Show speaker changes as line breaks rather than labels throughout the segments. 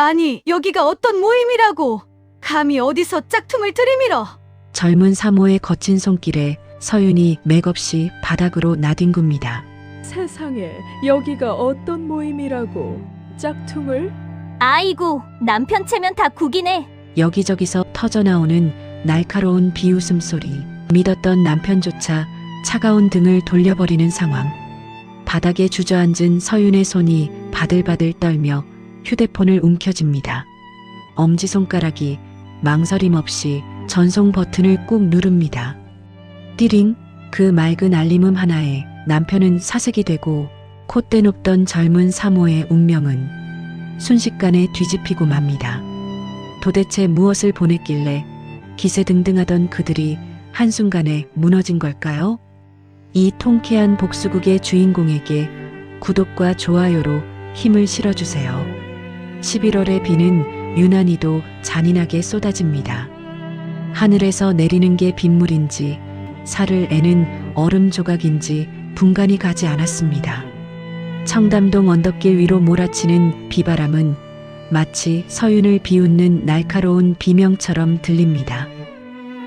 아니, 여기가 어떤 모임이라고? 감히 어디서 짝퉁을 들이밀어?
젊은 사모의 거친 손길에 서윤이 맥없이 바닥으로 나뒹굽니다.
세상에, 여기가 어떤 모임이라고? 짝퉁을?
아이고, 남편 체면 다 구기네.
여기저기서 터져나오는 날카로운 비웃음 소리. 믿었던 남편조차 차가운 등을 돌려버리는 상황. 바닥에 주저앉은 서윤의 손이 바들바들 떨며 휴대폰을 움켜쥡니다. 엄지손가락이 망설임 없이 전송 버튼을 꾹 누릅니다. 띠링, 그 맑은 알림음 하나에 남편은 사색이 되고 콧대 높던 젊은 사모의 운명은 순식간에 뒤집히고 맙니다. 도대체 무엇을 보냈길래 기세등등하던 그들이 한순간에 무너진 걸까요? 이 통쾌한 복수극의 주인공에게 구독과 좋아요로 힘을 실어주세요. 11월의 비는 유난히도 잔인하게 쏟아집니다. 하늘에서 내리는 게 빗물인지 살을 애는 얼음 조각인지 분간이 가지 않았습니다. 청담동 언덕길 위로 몰아치는 비바람은 마치 서윤을 비웃는 날카로운 비명처럼 들립니다.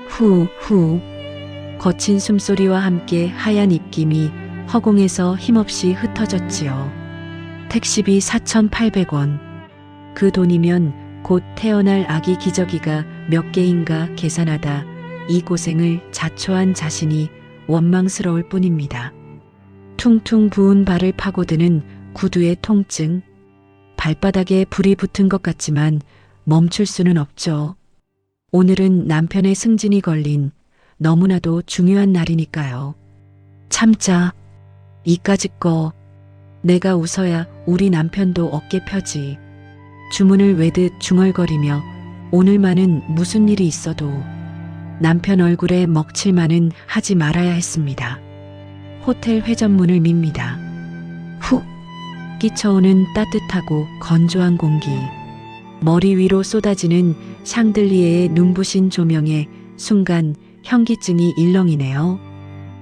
후, 후. 거친 숨소리와 함께 하얀 입김이 허공에서 힘없이 흩어졌지요. 택시비 4,800원. 그 돈이면 곧 태어날 아기 기저귀가 몇 개인가 계산하다 이 고생을 자초한 자신이 원망스러울 뿐입니다. 퉁퉁 부은 발을 파고드는 구두의 통증. 발바닥에 불이 붙은 것 같지만 멈출 수는 없죠. 오늘은 남편의 승진이 걸린 너무나도 중요한 날이니까요. 참자. 이까짓 거. 내가 웃어야 우리 남편도 어깨 펴지. 주문을 외듯 중얼거리며 오늘만은 무슨 일이 있어도 남편 얼굴에 먹칠만은 하지 말아야 했습니다. 호텔 회전문을 밉니다. 훅 끼쳐오는 따뜻하고 건조한 공기. 머리 위로 쏟아지는 샹들리에의 눈부신 조명에 순간 현기증이 일렁이네요.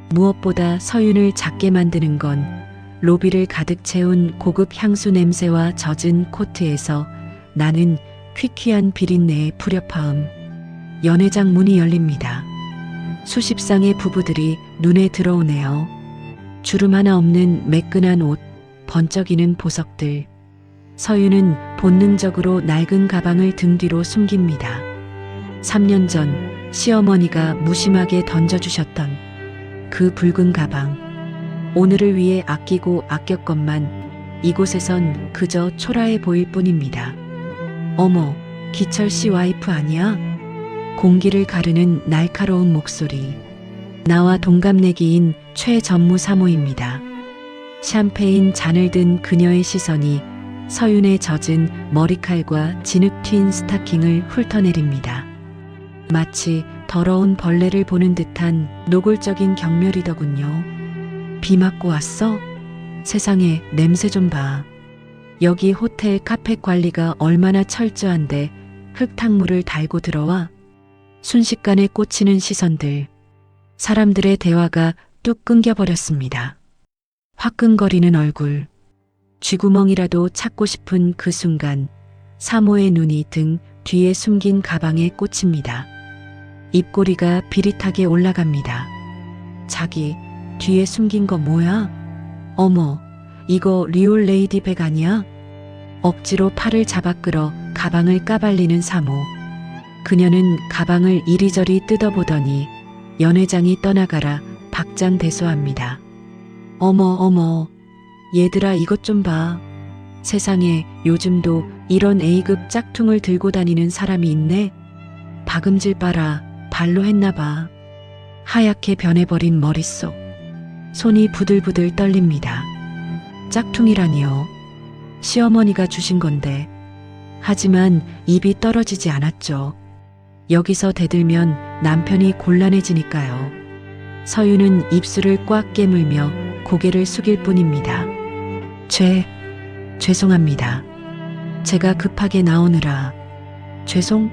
무엇보다 서윤을 작게 만드는 건 로비를 가득 채운 고급 향수 냄새와 젖은 코트에서 나는 퀴퀴한 비린내의 불협화음. 연회장 문이 열립니다. 수십 쌍의 부부들이 눈에 들어오네요. 주름 하나 없는 매끈한 옷, 번쩍이는 보석들. 서윤은 본능적으로 낡은 가방을 등 뒤로 숨깁니다. 3년 전 시어머니가 무심하게 던져주셨던 그 붉은 가방. 오늘을 위해 아끼고 아꼈건만 이곳에선 그저 초라해 보일 뿐입니다. 어머, 기철 씨 와이프 아니야? 공기를 가르는 날카로운 목소리. 나와 동갑내기인 최전무 사모입니다. 샴페인 잔을 든 그녀의 시선이 서윤의 젖은 머리칼과 진흙 튄 스타킹을 훑어내립니다. 마치 더러운 벌레를 보는 듯한 노골적인 경멸이더군요. 비 맞고 왔어? 세상에, 냄새 좀 봐. 여기 호텔 카펫 관리가 얼마나 철저한데 흙탕물을 달고 들어와? 순식간에 꽂히는 시선들. 사람들의 대화가 뚝 끊겨버렸습니다. 화끈거리는 얼굴. 쥐구멍이라도 찾고 싶은 그 순간 사모의 눈이 등 뒤에 숨긴 가방에 꽂힙니다. 입꼬리가 비릿하게 올라갑니다. 자기 뒤에 숨긴 거 뭐야? 어머, 이거 리올 레이디백 아니야? 억지로 팔을 잡아 끌어 가방을 까발리는 사모. 그녀는 가방을 이리저리 뜯어보더니 연회장이 떠나가라 박장대소합니다. 어머 어머, 얘들아 이것 좀 봐. 세상에, 요즘도 이런 A급 짝퉁을 들고 다니는 사람이 있네. 박음질 봐라, 발로 했나 봐. 하얗게 변해버린 머릿속. 손이 부들부들 떨립니다. 짝퉁이라니요. 시어머니가 주신 건데. 하지만 입이 떨어지지 않았죠. 여기서 대들면 남편이 곤란해지니까요. 서윤은 입술을 꽉 깨물며 고개를 숙일 뿐입니다. 죄송합니다. 제가 급하게 나오느라. 죄송?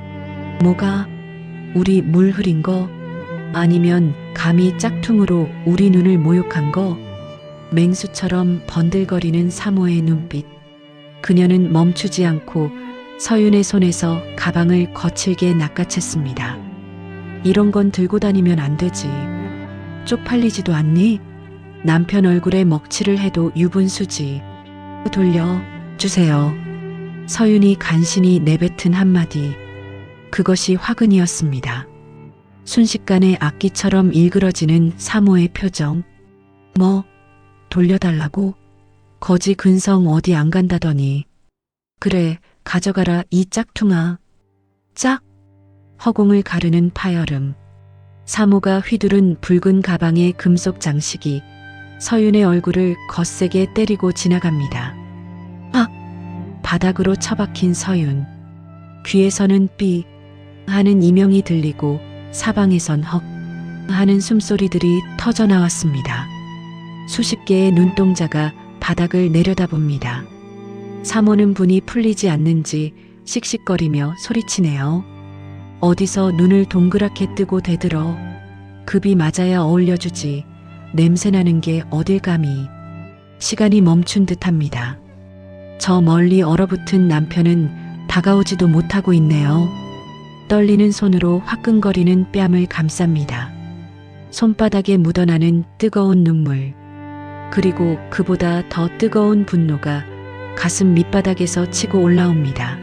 뭐가? 우리 물 흐린 거? 아니면 감히 짝퉁으로 우리 눈을 모욕한 거? 맹수처럼 번들거리는 사모의 눈빛. 그녀는 멈추지 않고 서윤의 손에서 가방을 거칠게 낚아챘습니다. 이런 건 들고 다니면 안 되지. 쪽팔리지도 않니? 남편 얼굴에 먹칠을 해도 유분수지. 돌려주세요. 서윤이 간신히 내뱉은 한마디. 그것이 화근이었습니다. 순식간에 악기처럼 일그러지는 사모의 표정. 뭐, 돌려달라고? 거지 근성 어디 안 간다더니. 그래, 가져가라 이 짝퉁아. 짝! 허공을 가르는 파열음. 사모가 휘두른 붉은 가방의 금속 장식이 서윤의 얼굴을 거세게 때리고 지나갑니다. 악! 바닥으로 처박힌 서윤. 귀에서는 삐 하는 이명이 들리고 사방에선 헉 하는 숨소리들이 터져 나왔습니다. 수십 개의 눈동자가 바닥을 내려다봅니다. 사모는 분이 풀리지 않는지 씩씩거리며 소리치네요. 어디서 눈을 동그랗게 뜨고 대들어. 급이 맞아야 어울려주지. 냄새나는 게 어딜 감히. 시간이 멈춘 듯합니다. 저 멀리 얼어붙은 남편은 다가오지도 못하고 있네요. 떨리는 손으로 화끈거리는 뺨을 감쌉니다. 손바닥에 묻어나는 뜨거운 눈물. 그리고 그보다 더 뜨거운 분노가 가슴 밑바닥에서 치고 올라옵니다.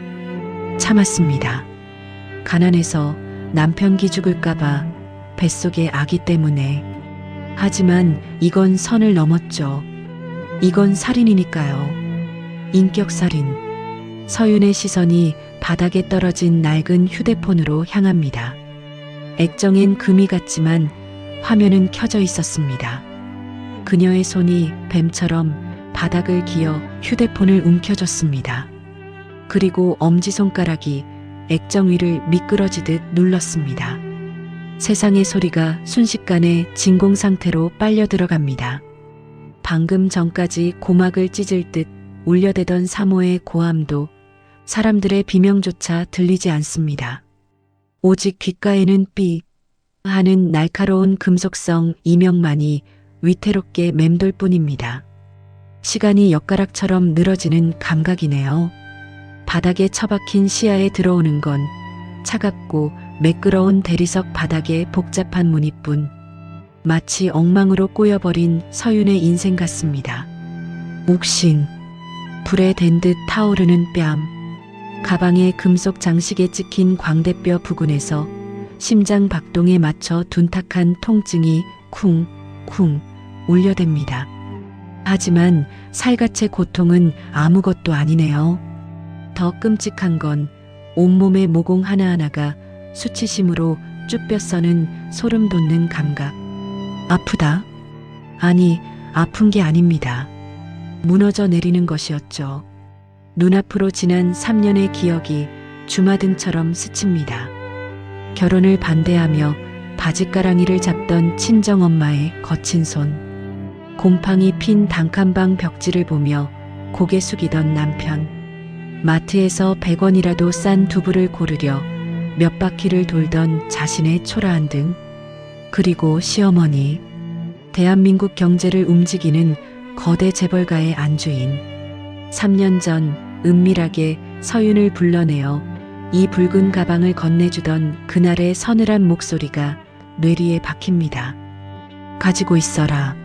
참았습니다. 가난해서 남편 기죽을까봐, 뱃속의 아기 때문에. 하지만 이건 선을 넘었죠. 이건 살인이니까요. 인격살인. 서윤의 시선이 바닥에 떨어진 낡은 휴대폰으로 향합니다. 액정엔 금이 같지만 화면은 켜져 있었습니다. 그녀의 손이 뱀처럼 바닥을 기어 휴대폰을 움켜쥐었습니다. 그리고 엄지손가락이 액정 위를 미끄러지듯 눌렀습니다. 세상의 소리가 순식간에 진공 상태로 빨려 들어갑니다. 방금 전까지 고막을 찢을 듯 울려대던 사모의 고함도 사람들의 비명조차 들리지 않습니다. 오직 귓가에는 삐 하는 날카로운 금속성 이명만이 위태롭게 맴돌 뿐입니다. 시간이 엿가락처럼 늘어지는 감각이네요. 바닥에 처박힌 시야에 들어오는 건 차갑고 매끄러운 대리석 바닥의 복잡한 무늬뿐 마치 엉망으로 꼬여버린 서윤의 인생 같습니다. 욱신, 불에 댄 듯 타오르는 뺨, 가방의 금속 장식에 찍힌 광대뼈 부근에서 심장 박동에 맞춰 둔탁한 통증이 쿵쿵 울려댑니다. 하지만 살갗의 고통은 아무것도 아니네요. 더 끔찍한 건 온몸의 모공 하나하나가 수치심으로 쭈뼛서는 소름 돋는 감각. 아프다? 아니, 아픈 게 아닙니다. 무너져 내리는 것이었죠. 눈앞으로 지난 3년의 기억이 주마등처럼 스칩니다. 결혼을 반대하며 바짓가랑이를 잡던 친정엄마의 거친 손, 곰팡이 핀 단칸방 벽지를 보며 고개 숙이던 남편, 마트에서 100원이라도 싼 두부를 고르려 몇 바퀴를 돌던 자신의 초라한 등, 그리고 시어머니, 대한민국 경제를 움직이는 거대 재벌가의 안주인. 3년 전 은밀하게 서윤을 불러내어 이 붉은 가방을 건네주던 그날의 서늘한 목소리가 뇌리에 박힙니다. 가지고 있어라.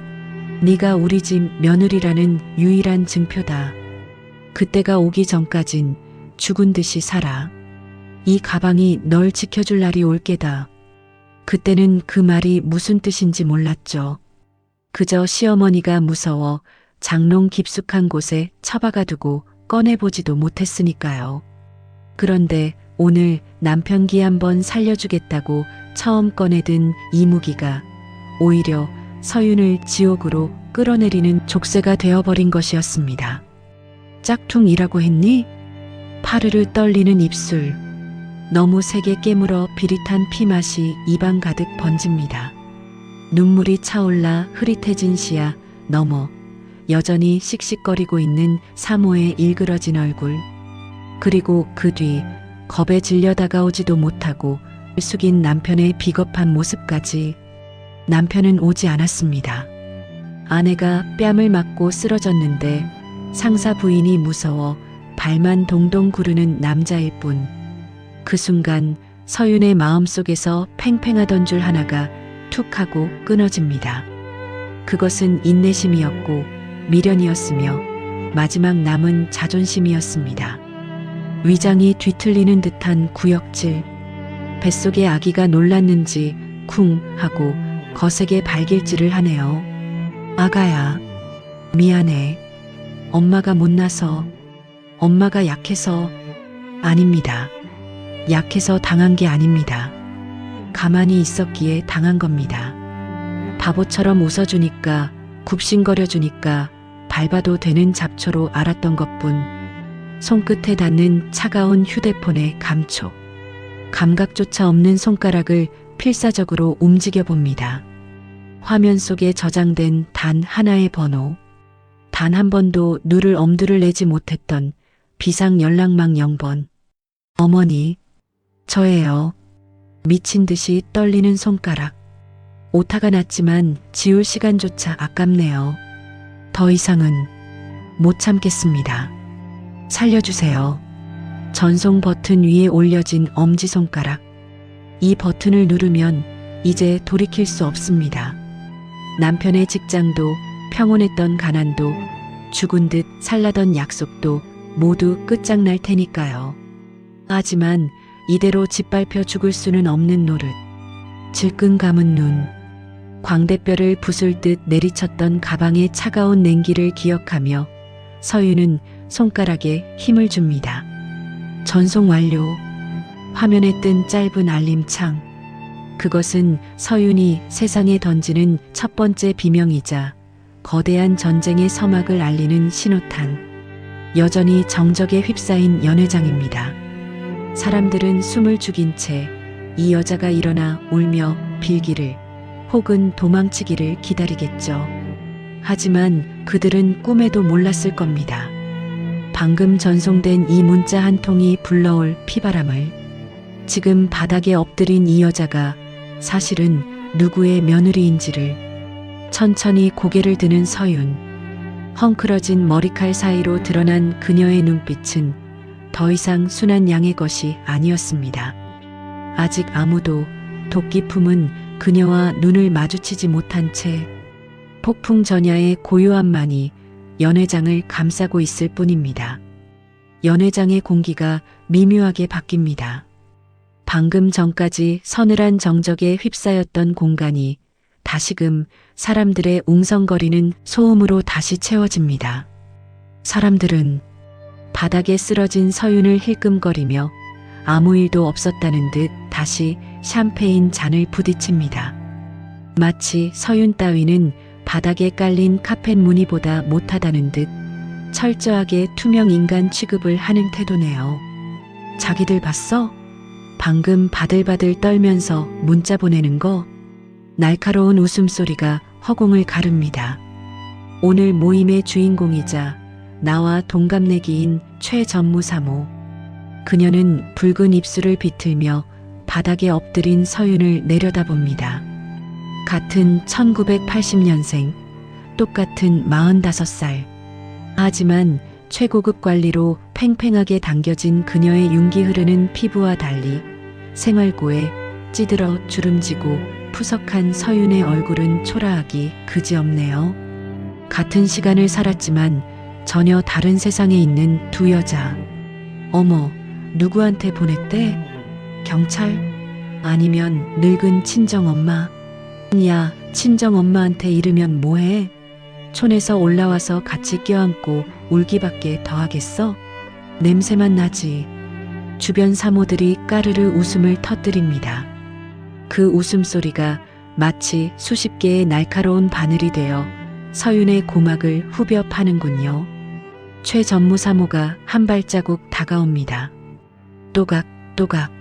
네가 우리 집 며느리라는 유일한 증표다. 그때가 오기 전까진 죽은 듯이 살아. 이 가방이 널 지켜줄 날이 올 게다. 그때는 그 말이 무슨 뜻인지 몰랐죠. 그저 시어머니가 무서워 장롱 깊숙한 곳에 처박아 두고 꺼내보지도 못했으니까요. 그런데 오늘 남편 기 한번 살려주겠다고 처음 꺼내든 이 무기가 오히려 서윤을 지옥으로 끌어내리는 족쇄가 되어버린 것이었습니다. 짝퉁이라고 했니? 파르르 떨리는 입술. 너무 세게 깨물어 비릿한 피맛이 입안 가득 번집니다. 눈물이 차올라 흐릿해진 시야 넘어 여전히 씩씩거리고 있는 사모의 일그러진 얼굴. 그리고 그 뒤 겁에 질려 다가오지도 못하고 숙인 남편의 비겁한 모습까지. 남편은 오지 않았습니다. 아내가 뺨을 맞고 쓰러졌는데 상사 부인이 무서워 발만 동동 구르는 남자일 뿐. 그 순간 서윤의 마음속에서 팽팽하던 줄 하나가 툭 하고 끊어집니다. 그것은 인내심이었고 미련이었으며 마지막 남은 자존심이었습니다. 위장이 뒤틀리는 듯한 구역질. 뱃속의 아기가 놀랐는지 쿵 하고 거세게 발길질을 하네요. 아가야, 미안해. 엄마가 못나서, 엄마가 약해서. 아닙니다. 약해서 당한 게 아닙니다. 가만히 있었기에 당한 겁니다. 바보처럼 웃어주니까, 굽신거려주니까 밟아도 되는 잡초로 알았던 것뿐. 손끝에 닿는 차가운 휴대폰의 감촉. 감각조차 없는 손가락을 필사적으로 움직여 봅니다. 화면 속에 저장된 단 하나의 번호. 단 한 번도 누를 엄두를 내지 못했던 비상 연락망 0번. 어머니, 저예요. 미친 듯이 떨리는 손가락. 오타가 났지만 지울 시간조차 아깝네요. 더 이상은 못 참겠습니다. 살려주세요. 전송 버튼 위에 올려진 엄지손가락. 이 버튼을 누르면 이제 돌이킬 수 없습니다. 남편의 직장도, 평온했던 가난도, 죽은 듯 살라던 약속도 모두 끝장날 테니까요. 하지만 이대로 짓밟혀 죽을 수는 없는 노릇. 질끈 감은 눈. 광대뼈를 부술 듯 내리쳤던 가방의 차가운 냉기를 기억하며 서윤은 손가락에 힘을 줍니다. 전송 완료. 화면에 뜬 짧은 알림창. 그것은 서윤이 세상에 던지는 첫 번째 비명이자 거대한 전쟁의 서막을 알리는 신호탄. 여전히 정적에 휩싸인 연회장입니다. 사람들은 숨을 죽인 채 이 여자가 일어나 울며 빌기를 혹은 도망치기를 기다리겠죠. 하지만 그들은 꿈에도 몰랐을 겁니다. 방금 전송된 이 문자 한 통이 불러올 피바람을. 지금 바닥에 엎드린 이 여자가 사실은 누구의 며느리인지를. 천천히 고개를 드는 서윤. 헝클어진 머리칼 사이로 드러난 그녀의 눈빛은 더 이상 순한 양의 것이 아니었습니다. 아직 아무도 도끼 품은 그녀와 눈을 마주치지 못한 채 폭풍 전야의 고요함만이 연회장을 감싸고 있을 뿐입니다. 연회장의 공기가 미묘하게 바뀝니다. 방금 전까지 서늘한 정적에 휩싸였던 공간이 다시금 사람들의 웅성거리는 소음으로 다시 채워집니다. 사람들은 바닥에 쓰러진 서윤을 힐끔거리며 아무 일도 없었다는 듯 다시 샴페인 잔을 부딪힙니다. 마치 서윤 따위는 바닥에 깔린 카펫 무늬보다 못하다는 듯 철저하게 투명 인간 취급을 하는 태도네요. 자기들 봤어? 방금 바들바들 떨면서 문자 보내는 거? 날카로운 웃음소리가 허공을 가릅니다. 오늘 모임의 주인공이자 나와 동갑내기인 최전무사모. 그녀는 붉은 입술을 비틀며 바닥에 엎드린 서윤을 내려다봅니다. 같은 1980년생, 똑같은 45살. 하지만 최고급 관리로 팽팽하게 당겨진 그녀의 윤기 흐르는 피부와 달리 생활고에 찌들어 주름지고 푸석한 서윤의 얼굴은 초라하기 그지없네요. 같은 시간을 살았지만 전혀 다른 세상에 있는 두 여자. 어머, 누구한테 보냈대? 경찰? 아니면 늙은 친정엄마? 야, 친정엄마한테 이르면 뭐해? 촌에서 올라와서 같이 껴안고 울기밖에 더 하겠어? 냄새만 나지. 주변 사모들이 까르르 웃음을 터뜨립니다. 그 웃음소리가 마치 수십 개의 날카로운 바늘이 되어 서윤의 고막을 후벼 파는군요. 최 전무사모가 한 발자국 다가옵니다. 또각또각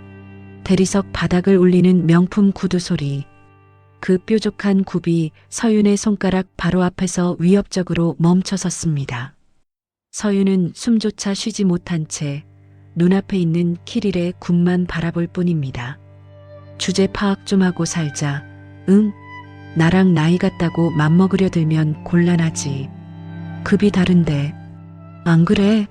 대리석 바닥을 울리는 명품 구두 소리. 그 뾰족한 굽이 서윤의 손가락 바로 앞에서 위협적으로 멈춰섰습니다. 서윤은 숨조차 쉬지 못한 채 눈앞에 있는 키릴의 굽만 바라볼 뿐입니다. 주제 파악 좀 하고 살자. 응? 나랑 나이 같다고 맘먹으려 들면 곤란하지. 급이 다른데. 안 그래?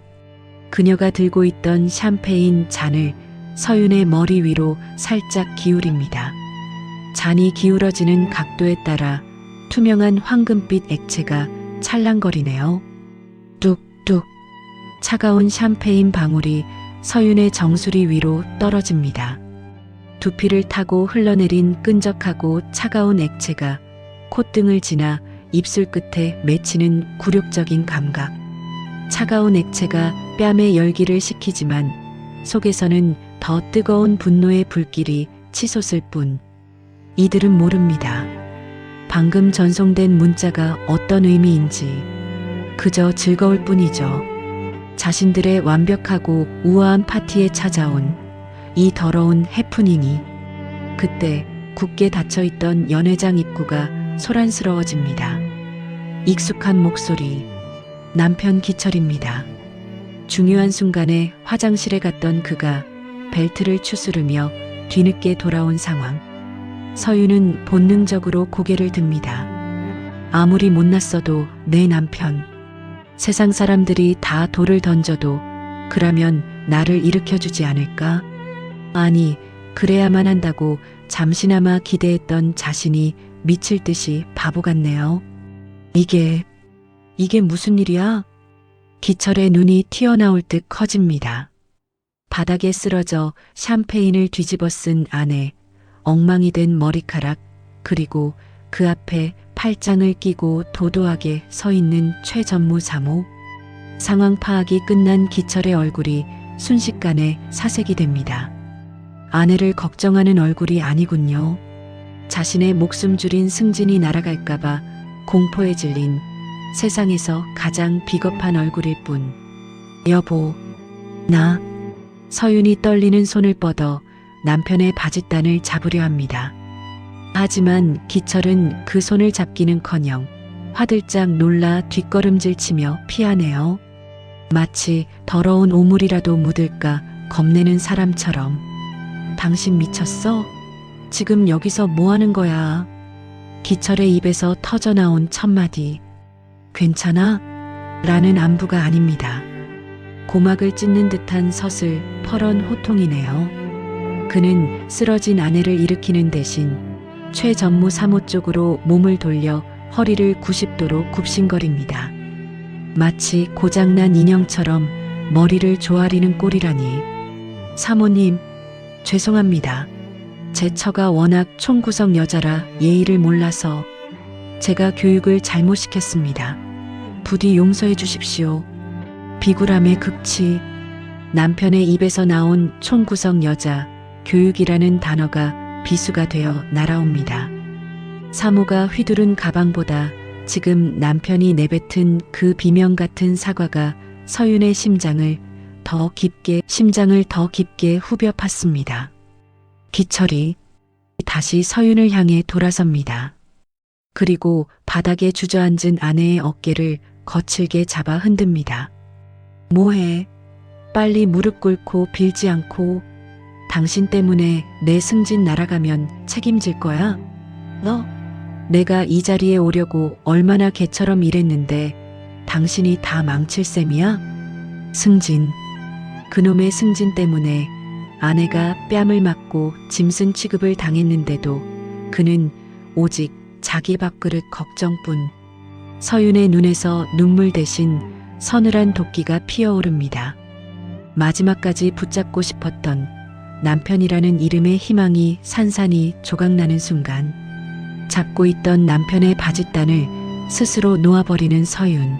그녀가 들고 있던 샴페인 잔을 서윤의 머리 위로 살짝 기울입니다. 잔이 기울어지는 각도에 따라 투명한 황금빛 액체가 찰랑거리네요. 뚝뚝. 차가운 샴페인 방울이 서윤의 정수리 위로 떨어집니다. 두피를 타고 흘러내린 끈적하고 차가운 액체가 콧등을 지나 입술 끝에 맺히는 굴욕적인 감각. 차가운 액체가 뺨에 열기를 식히지만 속에서는 더 뜨거운 분노의 불길이 치솟을 뿐. 이들은 모릅니다. 방금 전송된 문자가 어떤 의미인지. 그저 즐거울 뿐이죠. 자신들의 완벽하고 우아한 파티에 찾아온 이 더러운 해프닝이. 그때 굳게 닫혀있던 연회장 입구가 소란스러워집니다. 익숙한 목소리. 남편 기철입니다. 중요한 순간에 화장실에 갔던 그가 벨트를 추스르며 뒤늦게 돌아온 상황. 서윤은 본능적으로 고개를 듭니다. 아무리 못났어도 내 남편. 세상 사람들이 다 돌을 던져도 그러면 나를 일으켜주지 않을까? 아니, 그래야만 한다고 잠시나마 기대했던 자신이 미칠 듯이 바보 같네요. 이게 무슨 일이야? 기철의 눈이 튀어나올 듯 커집니다. 바닥에 쓰러져 샴페인을 뒤집어 쓴 아내, 엉망이 된 머리카락, 그리고 그 앞에 팔짱을 끼고 도도하게 서 있는 최전무 사모. 상황 파악이 끝난 기철의 얼굴이 순식간에 사색이 됩니다. 아내를 걱정하는 얼굴이 아니군요. 자신의 목숨 줄인 승진이 날아갈까봐 공포에 질린 세상에서 가장 비겁한 얼굴일 뿐. 여보, 나. 서윤이 떨리는 손을 뻗어 남편의 바짓단을 잡으려 합니다. 하지만 기철은 그 손을 잡기는커녕 화들짝 놀라 뒷걸음질치며 피하네요. 마치 더러운 오물이라도 묻을까 겁내는 사람처럼. 당신 미쳤어? 지금 여기서 뭐 하는 거야? 기철의 입에서 터져나온 첫마디. 괜찮아? 라는 안부가 아닙니다. 고막을 찢는 듯한 서슬 퍼런 호통이네요. 그는 쓰러진 아내를 일으키는 대신 최전무 사모 쪽으로 몸을 돌려 허리를 90도로 굽신거립니다. 마치 고장난 인형처럼 머리를 조아리는 꼴이라니. 사모님, 죄송합니다. 제 처가 워낙 총구석 여자라 예의를 몰라서 제가 교육을 잘못 시켰습니다. 부디 용서해 주십시오. 비굴함의 극치. 남편의 입에서 나온 총구석 여자, 교육이라는 단어가 비수가 되어 날아옵니다. 사모가 휘두른 가방보다 지금 남편이 내뱉은 그 비명 같은 사과가 서윤의 심장을 더 깊게 후벼 팠습니다. 기철이 다시 서윤을 향해 돌아섭니다. 그리고 바닥에 주저앉은 아내의 어깨를 거칠게 잡아 흔듭니다. 뭐해? 빨리 무릎 꿇고 빌지 않고. 당신 때문에 내 승진 날아가면 책임질 거야? 너? 내가 이 자리에 오려고 얼마나 개처럼 일했는데 당신이 다 망칠 셈이야? 승진. 그놈의 승진 때문에 아내가 뺨을 맞고 짐승 취급을 당했는데도 그는 오직 자기 밥그릇 걱정뿐. 서윤의 눈에서 눈물 대신 서늘한 도끼가 피어오릅니다. 마지막까지 붙잡고 싶었던 남편이라는 이름의 희망이 산산이 조각나는 순간 잡고 있던 남편의 바짓단을 스스로 놓아버리는 서윤.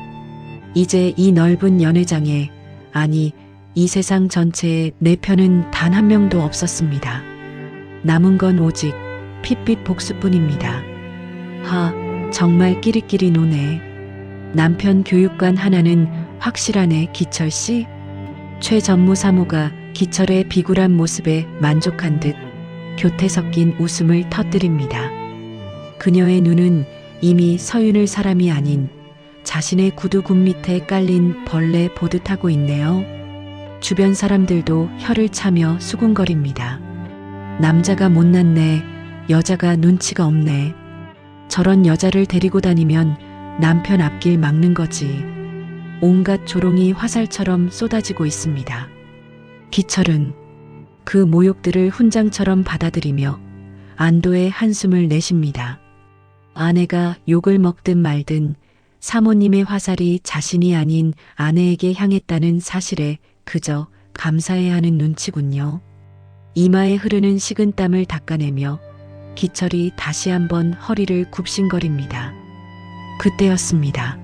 이제 이 넓은 연회장에, 아니 이 세상 전체에 내 편은 단 한 명도 없었습니다. 남은 건 오직 핏빛 복수뿐입니다. 정말 끼리끼리 노네. 남편 교육관 하나는 확실하네. 기철씨? 최전무 사모가 기철의 비굴한 모습에 만족한 듯 교태 섞인 웃음을 터뜨립니다. 그녀의 눈은 이미 서윤을 사람이 아닌 자신의 구두 굽 밑에 깔린 벌레 보듯 하고 있네요. 주변 사람들도 혀를 차며 수군거립니다. 남자가 못났네. 여자가 눈치가 없네. 저런 여자를 데리고 다니면 남편 앞길 막는 거지. 온갖 조롱이 화살처럼 쏟아지고 있습니다. 기철은 그 모욕들을 훈장처럼 받아들이며 안도의 한숨을 내쉽니다. 아내가 욕을 먹든 말든 사모님의 화살이 자신이 아닌 아내에게 향했다는 사실에 그저 감사해야 하는 눈치군요. 이마에 흐르는 식은땀을 닦아내며 기철이 다시 한번 허리를 굽신거립니다. 그때였습니다.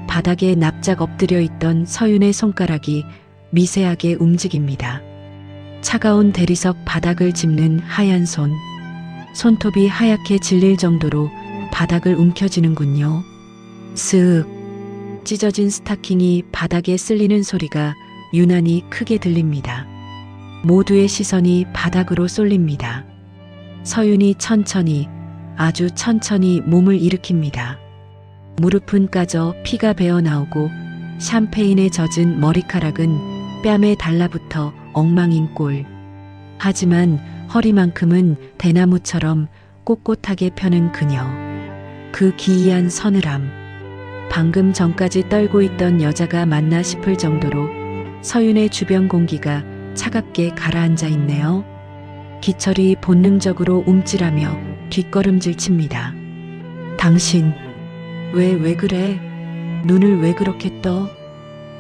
바닥에 납작 엎드려 있던 서윤의 손가락이 미세하게 움직입니다. 차가운 대리석 바닥을 짚는 하얀 손. 손톱이 하얗게 질릴 정도로 바닥을 움켜쥐는군요. 쓱 찢어진 스타킹이 바닥에 쓸리는 소리가 유난히 크게 들립니다. 모두의 시선이 바닥으로 쏠립니다. 서윤이 천천히, 아주 천천히 몸을 일으킵니다. 무릎은 까져 피가 배어 나오고 샴페인에 젖은 머리카락은 뺨에 달라붙어 엉망인 꼴. 하지만 허리만큼은 대나무처럼 꼿꼿하게 펴는 그녀. 그 기이한 서늘함. 방금 전까지 떨고 있던 여자가 맞나 싶을 정도로 서윤의 주변 공기가 차갑게 가라앉아 있네요. 기철이 본능적으로 움찔하며 뒷걸음질 칩니다. 당신, 왜 그래? 눈을 왜 그렇게 떠?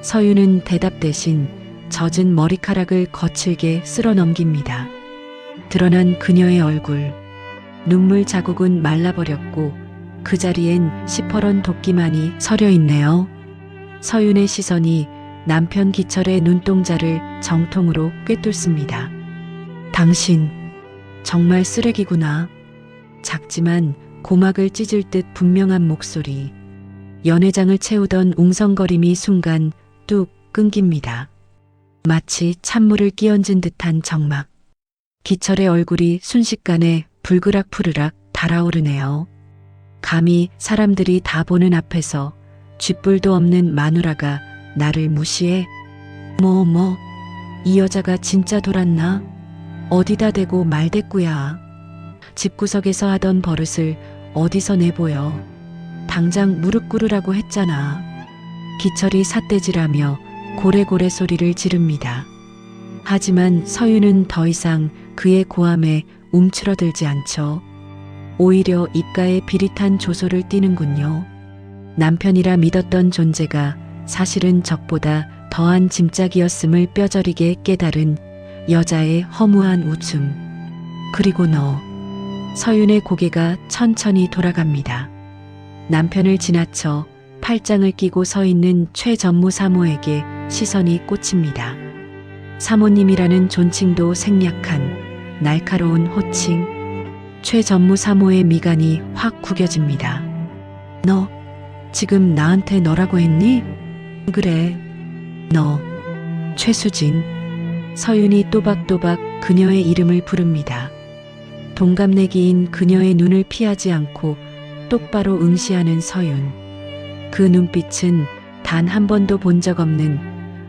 서윤은 대답 대신 젖은 머리카락을 거칠게 쓸어 넘깁니다. 드러난 그녀의 얼굴. 눈물 자국은 말라버렸고 그 자리엔 시퍼런 도끼만이 서려 있네요. 서윤의 시선이 남편 기철의 눈동자를 정통으로 꿰뚫습니다. 당신, 정말 쓰레기구나. 작지만 고막을 찢을 듯 분명한 목소리. 연회장을 채우던 웅성거림이 순간 뚝 끊깁니다. 마치 찬물을 끼얹은 듯한 적막. 기철의 얼굴이 순식간에 불그락 푸르락 달아오르네요. 감히 사람들이 다 보는 앞에서 쥐뿔도 없는 마누라가 나를 무시해? 이 여자가 진짜 돌았나? 어디다 대고 말대꾸야. 집구석에서 하던 버릇을 어디서 내보여. 당장 무릎 꿇으라고 했잖아. 기철이 삿대질하며 고래고래 소리를 지릅니다. 하지만 서윤은 더 이상 그의 고함에 움츠러들지 않죠. 오히려 입가에 비릿한 조소를 띠는군요. 남편이라 믿었던 존재가 사실은 적보다 더한 짐짝이었음을 뼈저리게 깨달은 여자의 허무한 웃음. 그리고 너. 서윤의 고개가 천천히 돌아갑니다. 남편을 지나쳐 팔짱을 끼고 서 있는 최 전무 사모에게 시선이 꽂힙니다. 사모님이라는 존칭도 생략한 날카로운 호칭. 최 전무 사모의 미간이 확 구겨집니다. 너 지금 나한테 너라고 했니? 그래. 너. 최수진. 서윤이 또박또박 그녀의 이름을 부릅니다. 동갑내기인 그녀의 눈을 피하지 않고 똑바로 응시하는 서윤. 그 눈빛은 단 한 번도 본 적 없는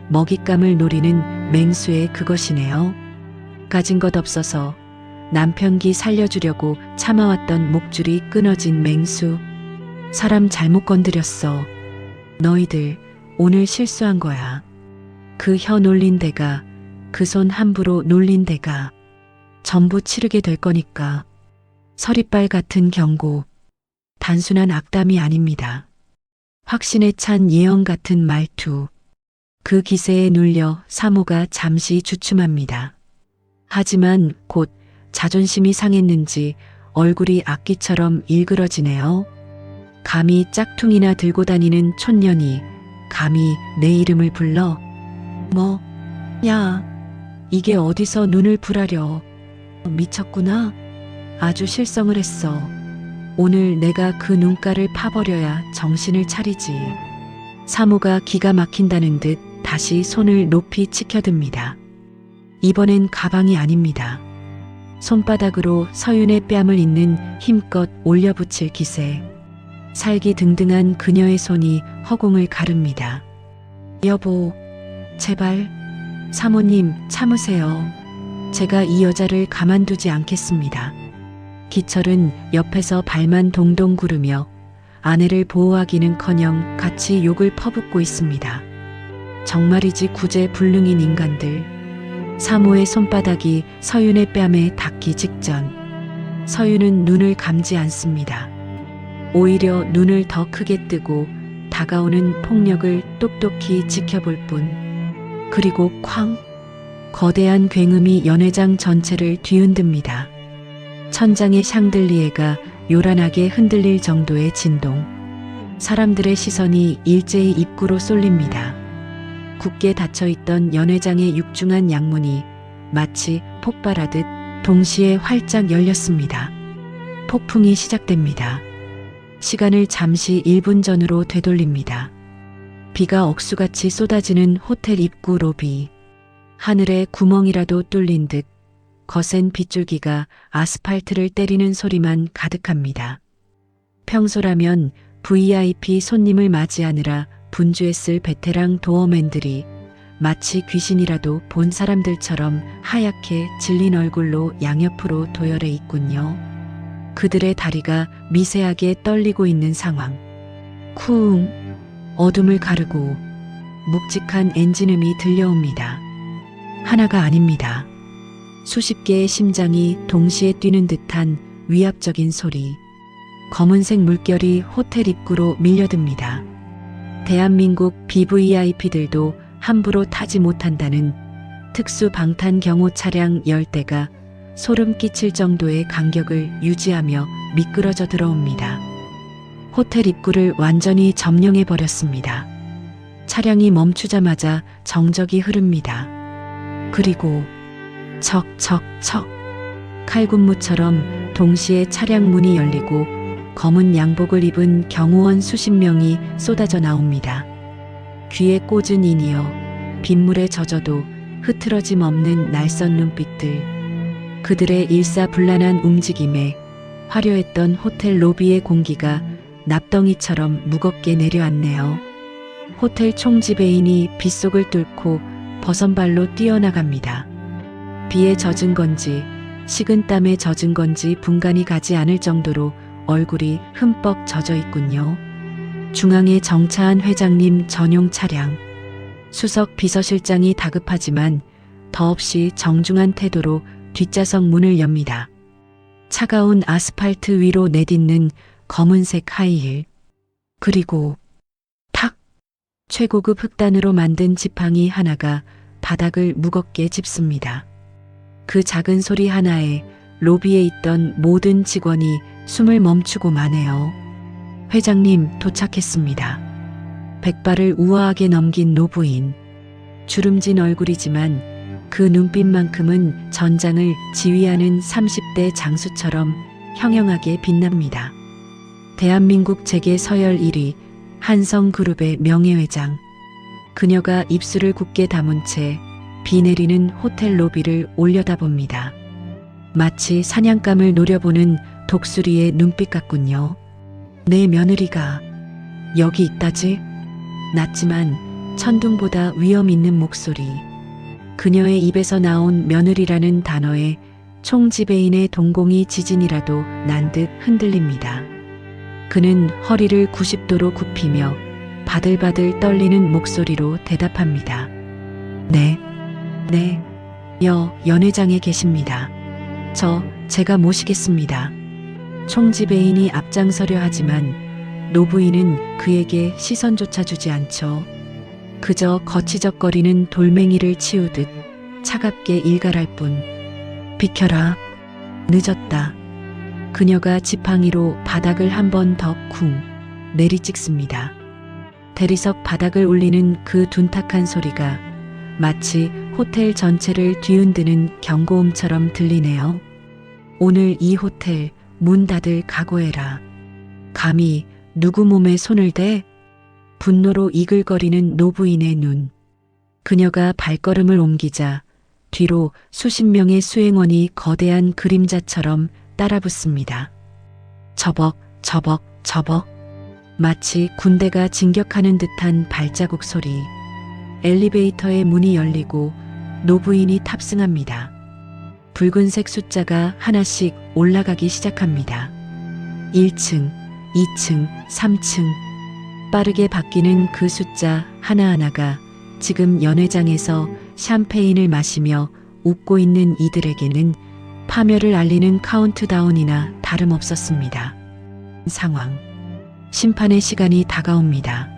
먹잇감을 노리는 맹수의 그것이네요. 가진 것 없어서 남편 기 살려주려고 참아왔던 목줄이 끊어진 맹수. 사람 잘못 건드렸어. 너희들 오늘 실수한 거야. 그 혀 놀린 데가, 그 손 함부로 놀린 데가 전부 치르게 될 거니까. 서리빨 같은 경고. 단순한 악담이 아닙니다. 확신에 찬 예언 같은 말투. 그 기세에 눌려 사모가 잠시 주춤합니다. 하지만 곧 자존심이 상했는지 얼굴이 악기처럼 일그러지네요. 감히 짝퉁이나 들고 다니는 촌년이 감히 내 이름을 불러? 야, 이게 어디서 눈을 부라려. 미쳤구나. 아주 실성을 했어. 오늘 내가 그 눈가를 파버려야 정신을 차리지. 사모가 기가 막힌다는 듯 다시 손을 높이 치켜듭니다. 이번엔 가방이 아닙니다. 손바닥으로 서윤의 뺨을 잇는 힘껏 올려붙일 기세. 살기 등등한 그녀의 손이 허공을 가릅니다. 여보, 제발, 사모님 참으세요. 제가 이 여자를 가만두지 않겠습니다. 기철은 옆에서 발만 동동 구르며 아내를 보호하기는커녕 같이 욕을 퍼붓고 있습니다. 정말이지 구제불능인 인간들. 사모의 손바닥이 서윤의 뺨에 닿기 직전 서윤은 눈을 감지 않습니다. 오히려 눈을 더 크게 뜨고 다가오는 폭력을 똑똑히 지켜볼 뿐. 그리고 쾅! 거대한 굉음이 연회장 전체를 뒤흔듭니다. 천장의 샹들리에가 요란하게 흔들릴 정도의 진동. 사람들의 시선이 일제히 입구로 쏠립니다. 굳게 닫혀있던 연회장의 육중한 양문이 마치 폭발하듯 동시에 활짝 열렸습니다. 폭풍이 시작됩니다. 시간을 잠시 1분 전으로 되돌립니다. 비가 억수같이 쏟아지는 호텔 입구 로비. 하늘에 구멍이라도 뚫린 듯 거센 빗줄기가 아스팔트를 때리는 소리만 가득합니다. 평소라면 VIP 손님을 맞이하느라 분주했을 베테랑 도어맨들이 마치 귀신이라도 본 사람들처럼 하얗게 질린 얼굴로 양옆으로 도열해 있군요. 그들의 다리가 미세하게 떨리고 있는 상황. 쿵! 어둠을 가르고 묵직한 엔진음이 들려옵니다. 하나가 아닙니다. 수십 개의 심장이 동시에 뛰는 듯한 위압적인 소리. 검은색 물결이 호텔 입구로 밀려듭니다. 대한민국 BVIP들도 함부로 타지 못한다는 특수 방탄 경호 차량 10대가 소름 끼칠 정도의 간격을 유지하며 미끄러져 들어옵니다. 호텔 입구를 완전히 점령해 버렸습니다. 차량이 멈추자마자 정적이 흐릅니다. 그리고 척척척 칼군무처럼 동시에 차량 문이 열리고 검은 양복을 입은 경호원 수십 명이 쏟아져 나옵니다. 귀에 꽂은 인이어 빗물에 젖어도 흐트러짐 없는 날선 눈빛들. 그들의 일사불란한 움직임에 화려했던 호텔 로비의 공기가 납덩이처럼 무겁게 내려앉네요. 호텔 총지배인이 빗속을 뚫고 버선발로 뛰어나갑니다. 비에 젖은 건지 식은 땀에 젖은 건지 분간이 가지 않을 정도로 얼굴이 흠뻑 젖어 있군요. 중앙에 정차한 회장님 전용 차량. 수석 비서실장이 다급하지만 더없이 정중한 태도로 뒷좌석 문을 엽니다. 차가운 아스팔트 위로 내딛는 검은색 하이힐. 그리고 탁! 최고급 흑단으로 만든 지팡이 하나가 바닥을 무겁게 짚습니다. 그 작은 소리 하나에 로비에 있던 모든 직원이 숨을 멈추고 마네요. 회장님 도착했습니다. 백발을 우아하게 넘긴 노부인. 주름진 얼굴이지만 그 눈빛만큼은 전장을 지휘하는 30대 장수처럼 형형하게 빛납니다. 대한민국 재계 서열 1위 한성그룹의 명예회장. 그녀가 입술을 굳게 다문 채 비 내리는 호텔 로비를 올려다봅니다. 마치 사냥감을 노려보는 독수리의 눈빛 같군요. 내 며느리가 여기 있다지? 낮지만 천둥보다 위험 있는 목소리. 그녀의 입에서 나온 며느리라는 단어에 총지배인의 동공이 지진이라도 난 듯 흔들립니다. 그는 허리를 90도로 굽히며 바들바들 떨리는 목소리로 대답합니다. 네, 연회장에 계십니다. 제가 모시겠습니다. 총지배인이 앞장서려 하지만 노부인은 그에게 시선조차 주지 않죠. 그저 거치적거리는 돌멩이를 치우듯 차갑게 일갈할 뿐. 비켜라. 늦었다. 그녀가 지팡이로 바닥을 한 번 더 쿵 내리찍습니다. 대리석 바닥을 울리는 그 둔탁한 소리가 마치 호텔 전체를 뒤흔드는 경고음처럼 들리네요. 오늘 이 호텔 문 닫을 각오해라. 감히 누구 몸에 손을 대? 분노로 이글거리는 노부인의 눈. 그녀가 발걸음을 옮기자 뒤로 수십 명의 수행원이 거대한 그림자처럼 따라붙습니다. 저벅. 마치 군대가 진격하는 듯한 발자국 소리. 엘리베이터의 문이 열리고 노부인이 탑승합니다. 붉은색 숫자가 하나씩 올라가기 시작합니다. 1층, 2층, 3층. 빠르게 바뀌는 그 숫자 하나하나가 지금 연회장에서 샴페인을 마시며 웃고 있는 이들에게는 파멸을 알리는 카운트다운이나 다름없었습니다. 상황. 심판의 시간이 다가옵니다.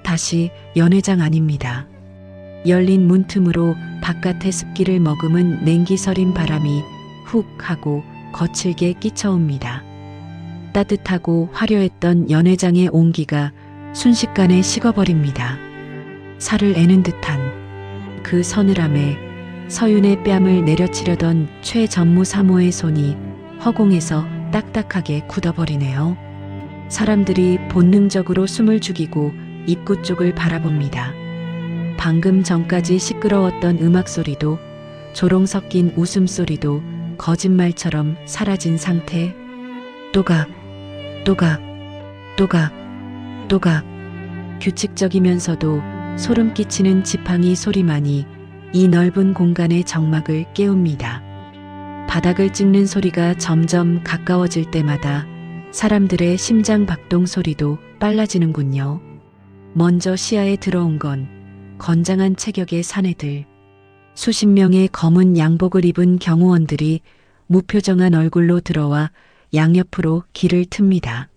다시 연회장 안입니다. 열린 문틈으로 바깥의 습기를 머금은 냉기 서린 바람이 훅 하고 거칠게 끼쳐옵니다. 따뜻하고 화려했던 연회장의 온기가 순식간에 식어버립니다. 살을 애는 듯한 그 서늘함에 서윤의 뺨을 내려치려던 최전무사모의 손이 허공에서 딱딱하게 굳어버리네요. 사람들이 본능적으로 숨을 죽이고 입구 쪽을 바라봅니다. 방금 전까지 시끄러웠던 음악 소리도 조롱 섞인 웃음소리도 거짓말처럼 사라진 상태. 또각, 또각, 또각, 또각. 규칙적이면서도 소름 끼치는 지팡이 소리만이 이 넓은 공간의 정막을 깨웁니다. 바닥을 찍는 소리가 점점 가까워질 때마다 사람들의 심장 박동 소리도 빨라지는군요. 먼저 시야에 들어온 건 건장한 체격의 사내들. 수십 명의 검은 양복을 입은 경호원들이 무표정한 얼굴로 들어와 양옆으로 길을 틉니다.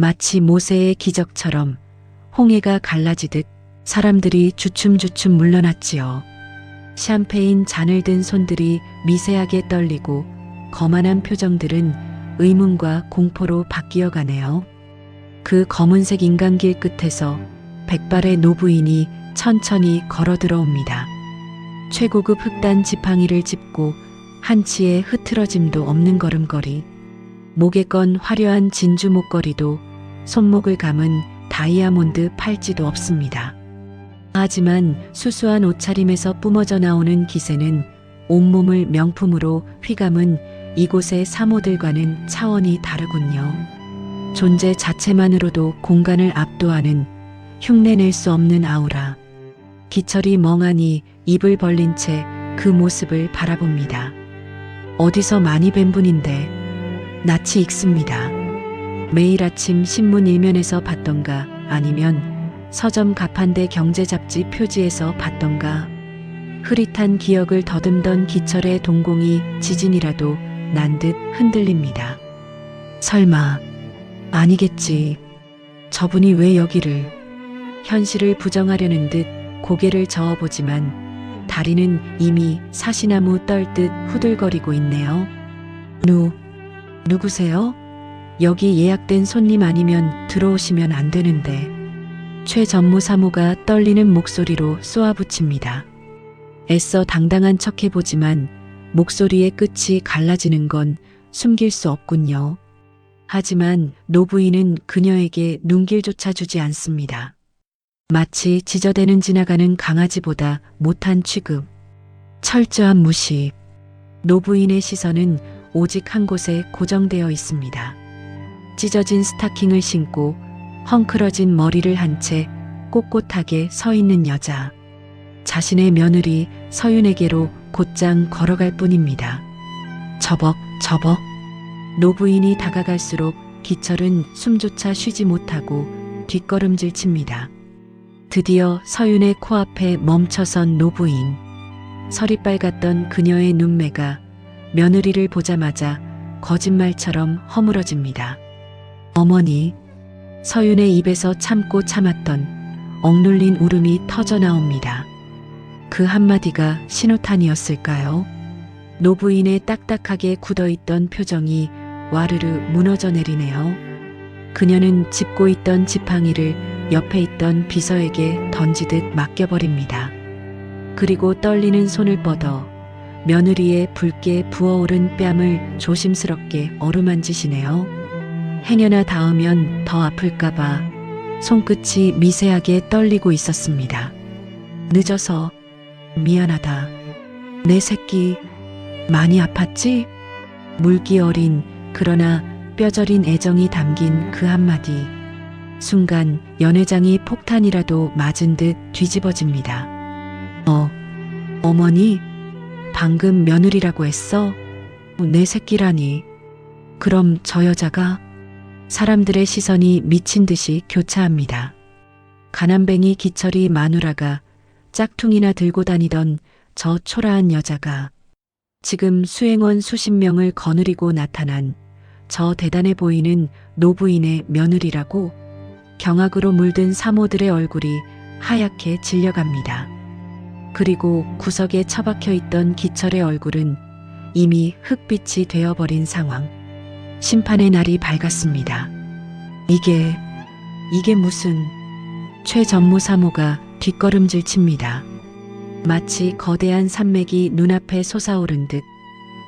마치 모세의 기적처럼 홍해가 갈라지듯 사람들이 주춤주춤 물러났지요. 샴페인 잔을 든 손들이 미세하게 떨리고 거만한 표정들은 의문과 공포로 바뀌어 가네요. 그 검은색 인간길 끝에서 백발의 노부인이 천천히 걸어 들어옵니다. 최고급 흑단 지팡이를 짚고 한치의 흐트러짐도 없는 걸음걸이. 목에 건 화려한 진주 목걸이도 손목을 감은 다이아몬드 팔찌도 없습니다. 하지만 수수한 옷차림에서 뿜어져 나오는 기세는 온몸을 명품으로 휘감은 이곳의 사모들과는 차원이 다르군요. 존재 자체만으로도 공간을 압도하는 흉내낼 수 없는 아우라. 기철이 멍하니 입을 벌린 채 그 모습을 바라봅니다. 어디서 많이 뵌 분인데 낯이 익습니다. 매일 아침 신문 일면에서 봤던가 아니면 서점 가판대 경제 잡지 표지에서 봤던가. 흐릿한 기억을 더듬던 기철의 동공이 지진이라도 난 듯 흔들립니다. 설마 아니겠지. 저분이 왜 여기를. 현실을 부정하려는 듯 고개를 저어보지만 다리는 이미 사시나무 떨듯 후들거리고 있네요. 누구세요? 여기 예약된 손님 아니면 들어오시면 안 되는데. 최전무사모가 떨리는 목소리로 쏘아붙입니다. 애써 당당한 척 해보지만 목소리의 끝이 갈라지는 건 숨길 수 없군요. 하지만 노부인은 그녀에게 눈길조차 주지 않습니다. 마치 지저대는 지나가는 강아지보다 못한 취급. 철저한 무시. 노부인의 시선은 오직 한 곳에 고정되어 있습니다. 찢어진 스타킹을 신고 헝클어진 머리를 한 채 꼿꼿하게 서 있는 여자. 자신의 며느리 서윤에게로 곧장 걸어갈 뿐입니다. 저벅. 노부인이 다가갈수록 기철은 숨조차 쉬지 못하고 뒷걸음질 칩니다. 드디어 서윤의 코앞에 멈춰선 노부인. 설이 빨갛던 그녀의 눈매가 며느리를 보자마자 거짓말처럼 허물어집니다. 어머니. 서윤의 입에서 참고 참았던 억눌린 울음이 터져 나옵니다. 그 한마디가 신호탄이었을까요? 노부인의 딱딱하게 굳어있던 표정이 와르르 무너져 내리네요. 그녀는 짚고 있던 지팡이를 옆에 있던 비서에게 던지듯 맡겨버립니다. 그리고 떨리는 손을 뻗어 며느리의 붉게 부어오른 뺨을 조심스럽게 어루만지시네요. 행여나 닿으면 더 아플까봐 손끝이 미세하게 떨리고 있었습니다. 늦어서 미안하다. 내 새끼 많이 아팠지? 물기 어린 그러나 뼈저린 애정이 담긴 그 한마디. 순간 연회장이 폭탄이라도 맞은 듯 뒤집어집니다. 어머니? 방금 며느리라고 했어? 내 새끼라니. 그럼 저 여자가? 사람들의 시선이 미친 듯이 교차합니다. 가난뱅이 기철이 마누라가 짝퉁이나 들고 다니던 저 초라한 여자가 지금 수행원 수십 명을 거느리고 나타난 저 대단해 보이는 노부인의 며느리라고. 경악으로 물든 사모들의 얼굴이 하얗게 질려갑니다. 그리고 구석에 처박혀 있던 기철의 얼굴은 이미 흙빛이 되어버린 상황. 심판의 날이 밝았습니다. 이게 무슨... 최 전무사모가 뒷걸음질 칩니다. 마치 거대한 산맥이 눈앞에 솟아오른 듯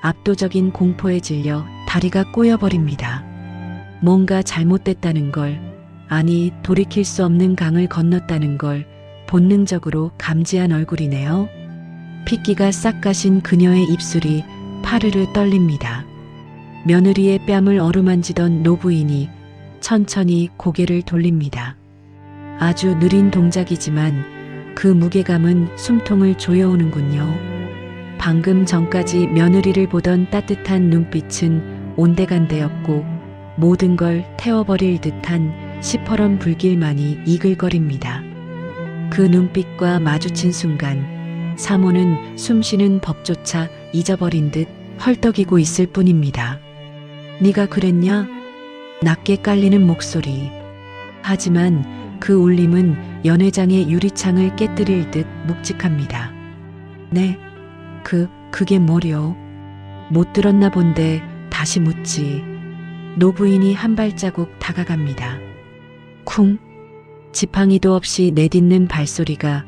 압도적인 공포에 질려 다리가 꼬여버립니다. 뭔가 잘못됐다는 걸, 아니 돌이킬 수 없는 강을 건넜다는 걸 본능적으로 감지한 얼굴이네요. 핏기가 싹 가신 그녀의 입술이 파르르 떨립니다. 며느리의 뺨을 어루만지던 노부인이 천천히 고개를 돌립니다. 아주 느린 동작이지만 그 무게감은 숨통을 조여오는군요. 방금 전까지 며느리를 보던 따뜻한 눈빛은 온데간데였고 모든 걸 태워버릴 듯한 시퍼런 불길만이 이글거립니다. 그 눈빛과 마주친 순간 사모는 숨쉬는 법조차 잊어버린 듯 헐떡이고 있을 뿐입니다. 네가 그랬냐? 낮게 깔리는 목소리. 하지만 그 울림은 연회장의 유리창을 깨뜨릴 듯 묵직합니다. 네, 그게 뭐려? 못 들었나 본데 다시 묻지. 노부인이 한 발자국 다가갑니다. 쿵! 지팡이도 없이 내딛는 발소리가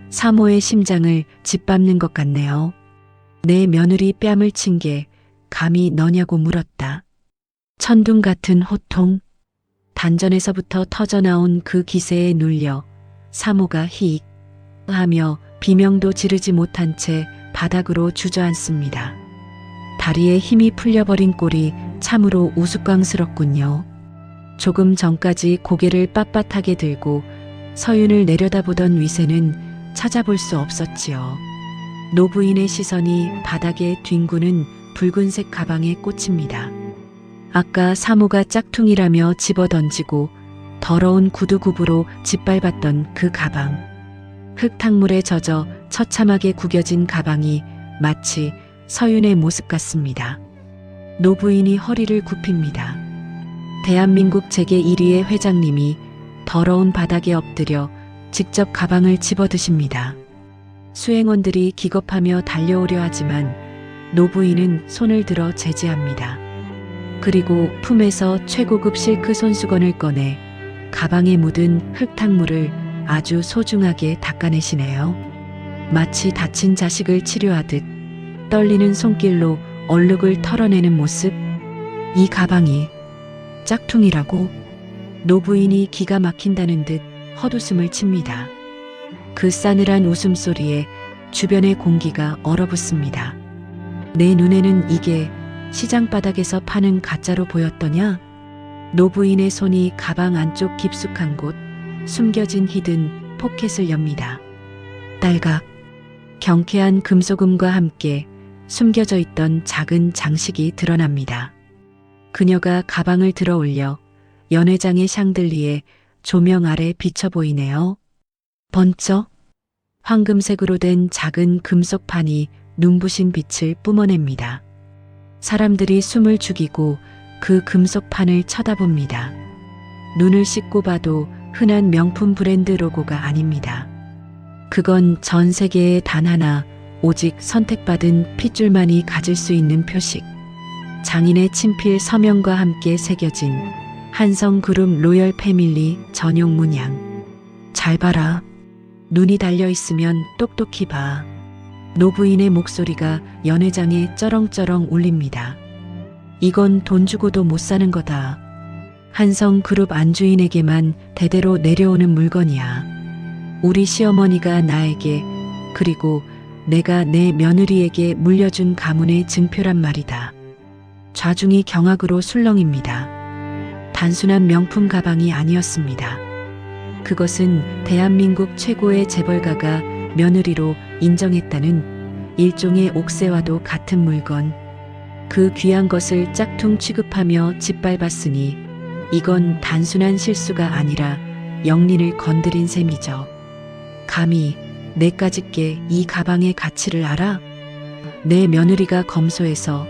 사모의 심장을 짓밟는 것 같네요. 내 며느리 뺨을 친 게 감히 너냐고 물었다. 천둥 같은 호통. 단전에서부터 터져나온 그 기세에 눌려 사모가 히익 하며 비명도 지르지 못한 채 바닥으로 주저앉습니다. 다리에 힘이 풀려버린 꼴이 참으로 우스꽝스럽군요. 조금 전까지 고개를 빳빳하게 들고 서윤을 내려다보던 위세는 찾아볼 수 없었지요. 노부인의 시선이 바닥에 뒹구는 붉은색 가방에 꽂힙니다. 아까 사모가 짝퉁이라며 집어던지고 더러운 구두굽으로 짓밟았던 그 가방. 흙탕물에 젖어 처참하게 구겨진 가방이 마치 서윤의 모습 같습니다. 노부인이 허리를 굽힙니다. 대한민국 재계 1위의 회장님이 더러운 바닥에 엎드려 직접 가방을 집어드십니다. 수행원들이 기겁하며 달려오려 하지만 노부인은 손을 들어 제지합니다. 그리고 품에서 최고급 실크 손수건을 꺼내 가방에 묻은 흙탕물을 아주 소중하게 닦아내시네요. 마치 다친 자식을 치료하듯 떨리는 손길로 얼룩을 털어내는 모습. 이 가방이 짝퉁이라고? 노부인이 기가 막힌다는 듯 헛웃음을 칩니다. 그 싸늘한 웃음소리에 주변의 공기가 얼어붙습니다. 내 눈에는 이게 시장 바닥에서 파는 가짜로 보였더냐? 노부인의 손이 가방 안쪽 깊숙한 곳 숨겨진 히든 포켓을 엽니다. 딸각. 경쾌한 금소금과 함께 숨겨져 있던 작은 장식이 드러납니다. 그녀가 가방을 들어 올려 연회장의 샹들리에 조명 아래 비쳐 보이네요. 번쩍 황금색으로 된 작은 금속판이 눈부신 빛을 뿜어냅니다. 사람들이 숨을 죽이고 그 금속판을 쳐다봅니다. 눈을 씻고 봐도 흔한 명품 브랜드 로고가 아닙니다. 그건 전 세계에 단 하나 오직 선택받은 핏줄만이 가질 수 있는 표식. 장인의 친필 서명과 함께 새겨진 한성그룹 로열 패밀리 전용 문양. 잘 봐라. 눈이 달려있으면 똑똑히 봐. 노부인의 목소리가 연회장에 쩌렁쩌렁 울립니다. 이건 돈 주고도 못 사는 거다. 한성그룹 안주인에게만 대대로 내려오는 물건이야. 우리 시어머니가 나에게 그리고 내가 내 며느리에게 물려준 가문의 증표란 말이다. 좌중이 경악으로 술렁입니다. 단순한 명품 가방이 아니었습니다. 그것은 대한민국 최고의 재벌가가 며느리로 인정했다는 일종의 옥새와도 같은 물건. 그 귀한 것을 짝퉁 취급하며 짓밟았으니 이건 단순한 실수가 아니라 영린을 건드린 셈이죠. 감히 내까짓게 이 가방의 가치를 알아? 내 며느리가 검소해서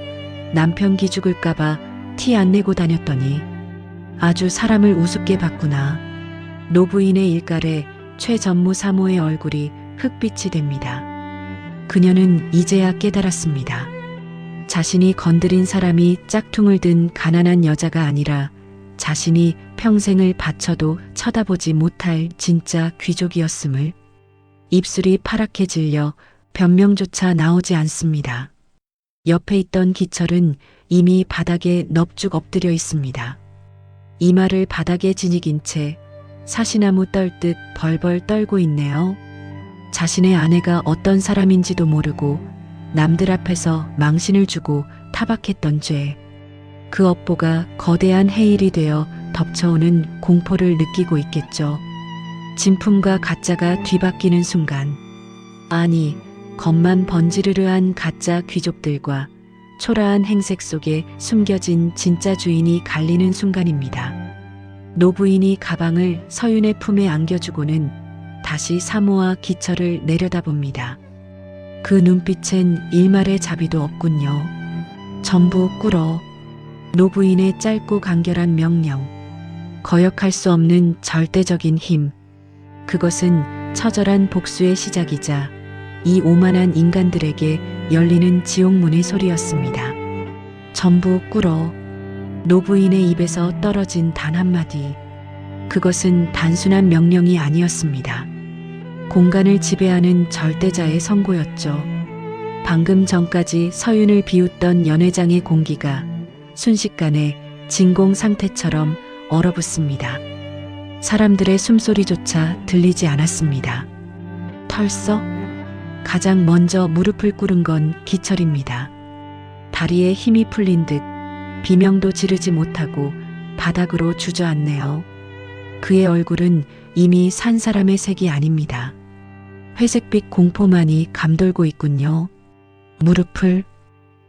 남편 기죽을까봐 티 안 내고 다녔더니 아주 사람을 우습게 봤구나. 노부인의 일갈에 최 전무 사모의 얼굴이 흑빛이 됩니다. 그녀는 이제야 깨달았습니다. 자신이 건드린 사람이 짝퉁을 든 가난한 여자가 아니라 자신이 평생을 바쳐도 쳐다보지 못할 진짜 귀족이었음을. 입술이 파랗게 질려 변명조차 나오지 않습니다. 옆에 있던 기철은 이미 바닥에 넙죽 엎드려 있습니다. 이마를 바닥에 지니긴 채 사시나무 떨듯 벌벌 떨고 있네요. 자신의 아내가 어떤 사람인지도 모르고 남들 앞에서 망신을 주고 타박했던 죄. 그 업보가 거대한 해일이 되어 덮쳐오는 공포를 느끼고 있겠죠. 진품과 가짜가 뒤바뀌는 순간, 아니 겉만 번지르르한 가짜 귀족들과 초라한 행색 속에 숨겨진 진짜 주인이 갈리는 순간입니다. 노부인이 가방을 서윤의 품에 안겨주고는 다시 사모와 기철을 내려다봅니다. 그 눈빛엔 일말의 자비도 없군요. 전부 꿇어. 노부인의 짧고 간결한 명령. 거역할 수 없는 절대적인 힘. 그것은 처절한 복수의 시작이자 이 오만한 인간들에게 열리는 지옥문의 소리였습니다. 전부 꿇어. 노부인의 입에서 떨어진 단 한마디. 그것은 단순한 명령이 아니었습니다. 공간을 지배하는 절대자의 선고였죠. 방금 전까지 서윤을 비웃던 연회장의 공기가 순식간에 진공 상태처럼 얼어붙습니다. 사람들의 숨소리조차 들리지 않았습니다. 털썩. 가장 먼저 무릎을 꿇은 건 기철입니다. 다리에 힘이 풀린 듯 비명도 지르지 못하고 바닥으로 주저앉네요. 그의 얼굴은 이미 산 사람의 색이 아닙니다. 회색빛 공포만이 감돌고 있군요. 무릎을.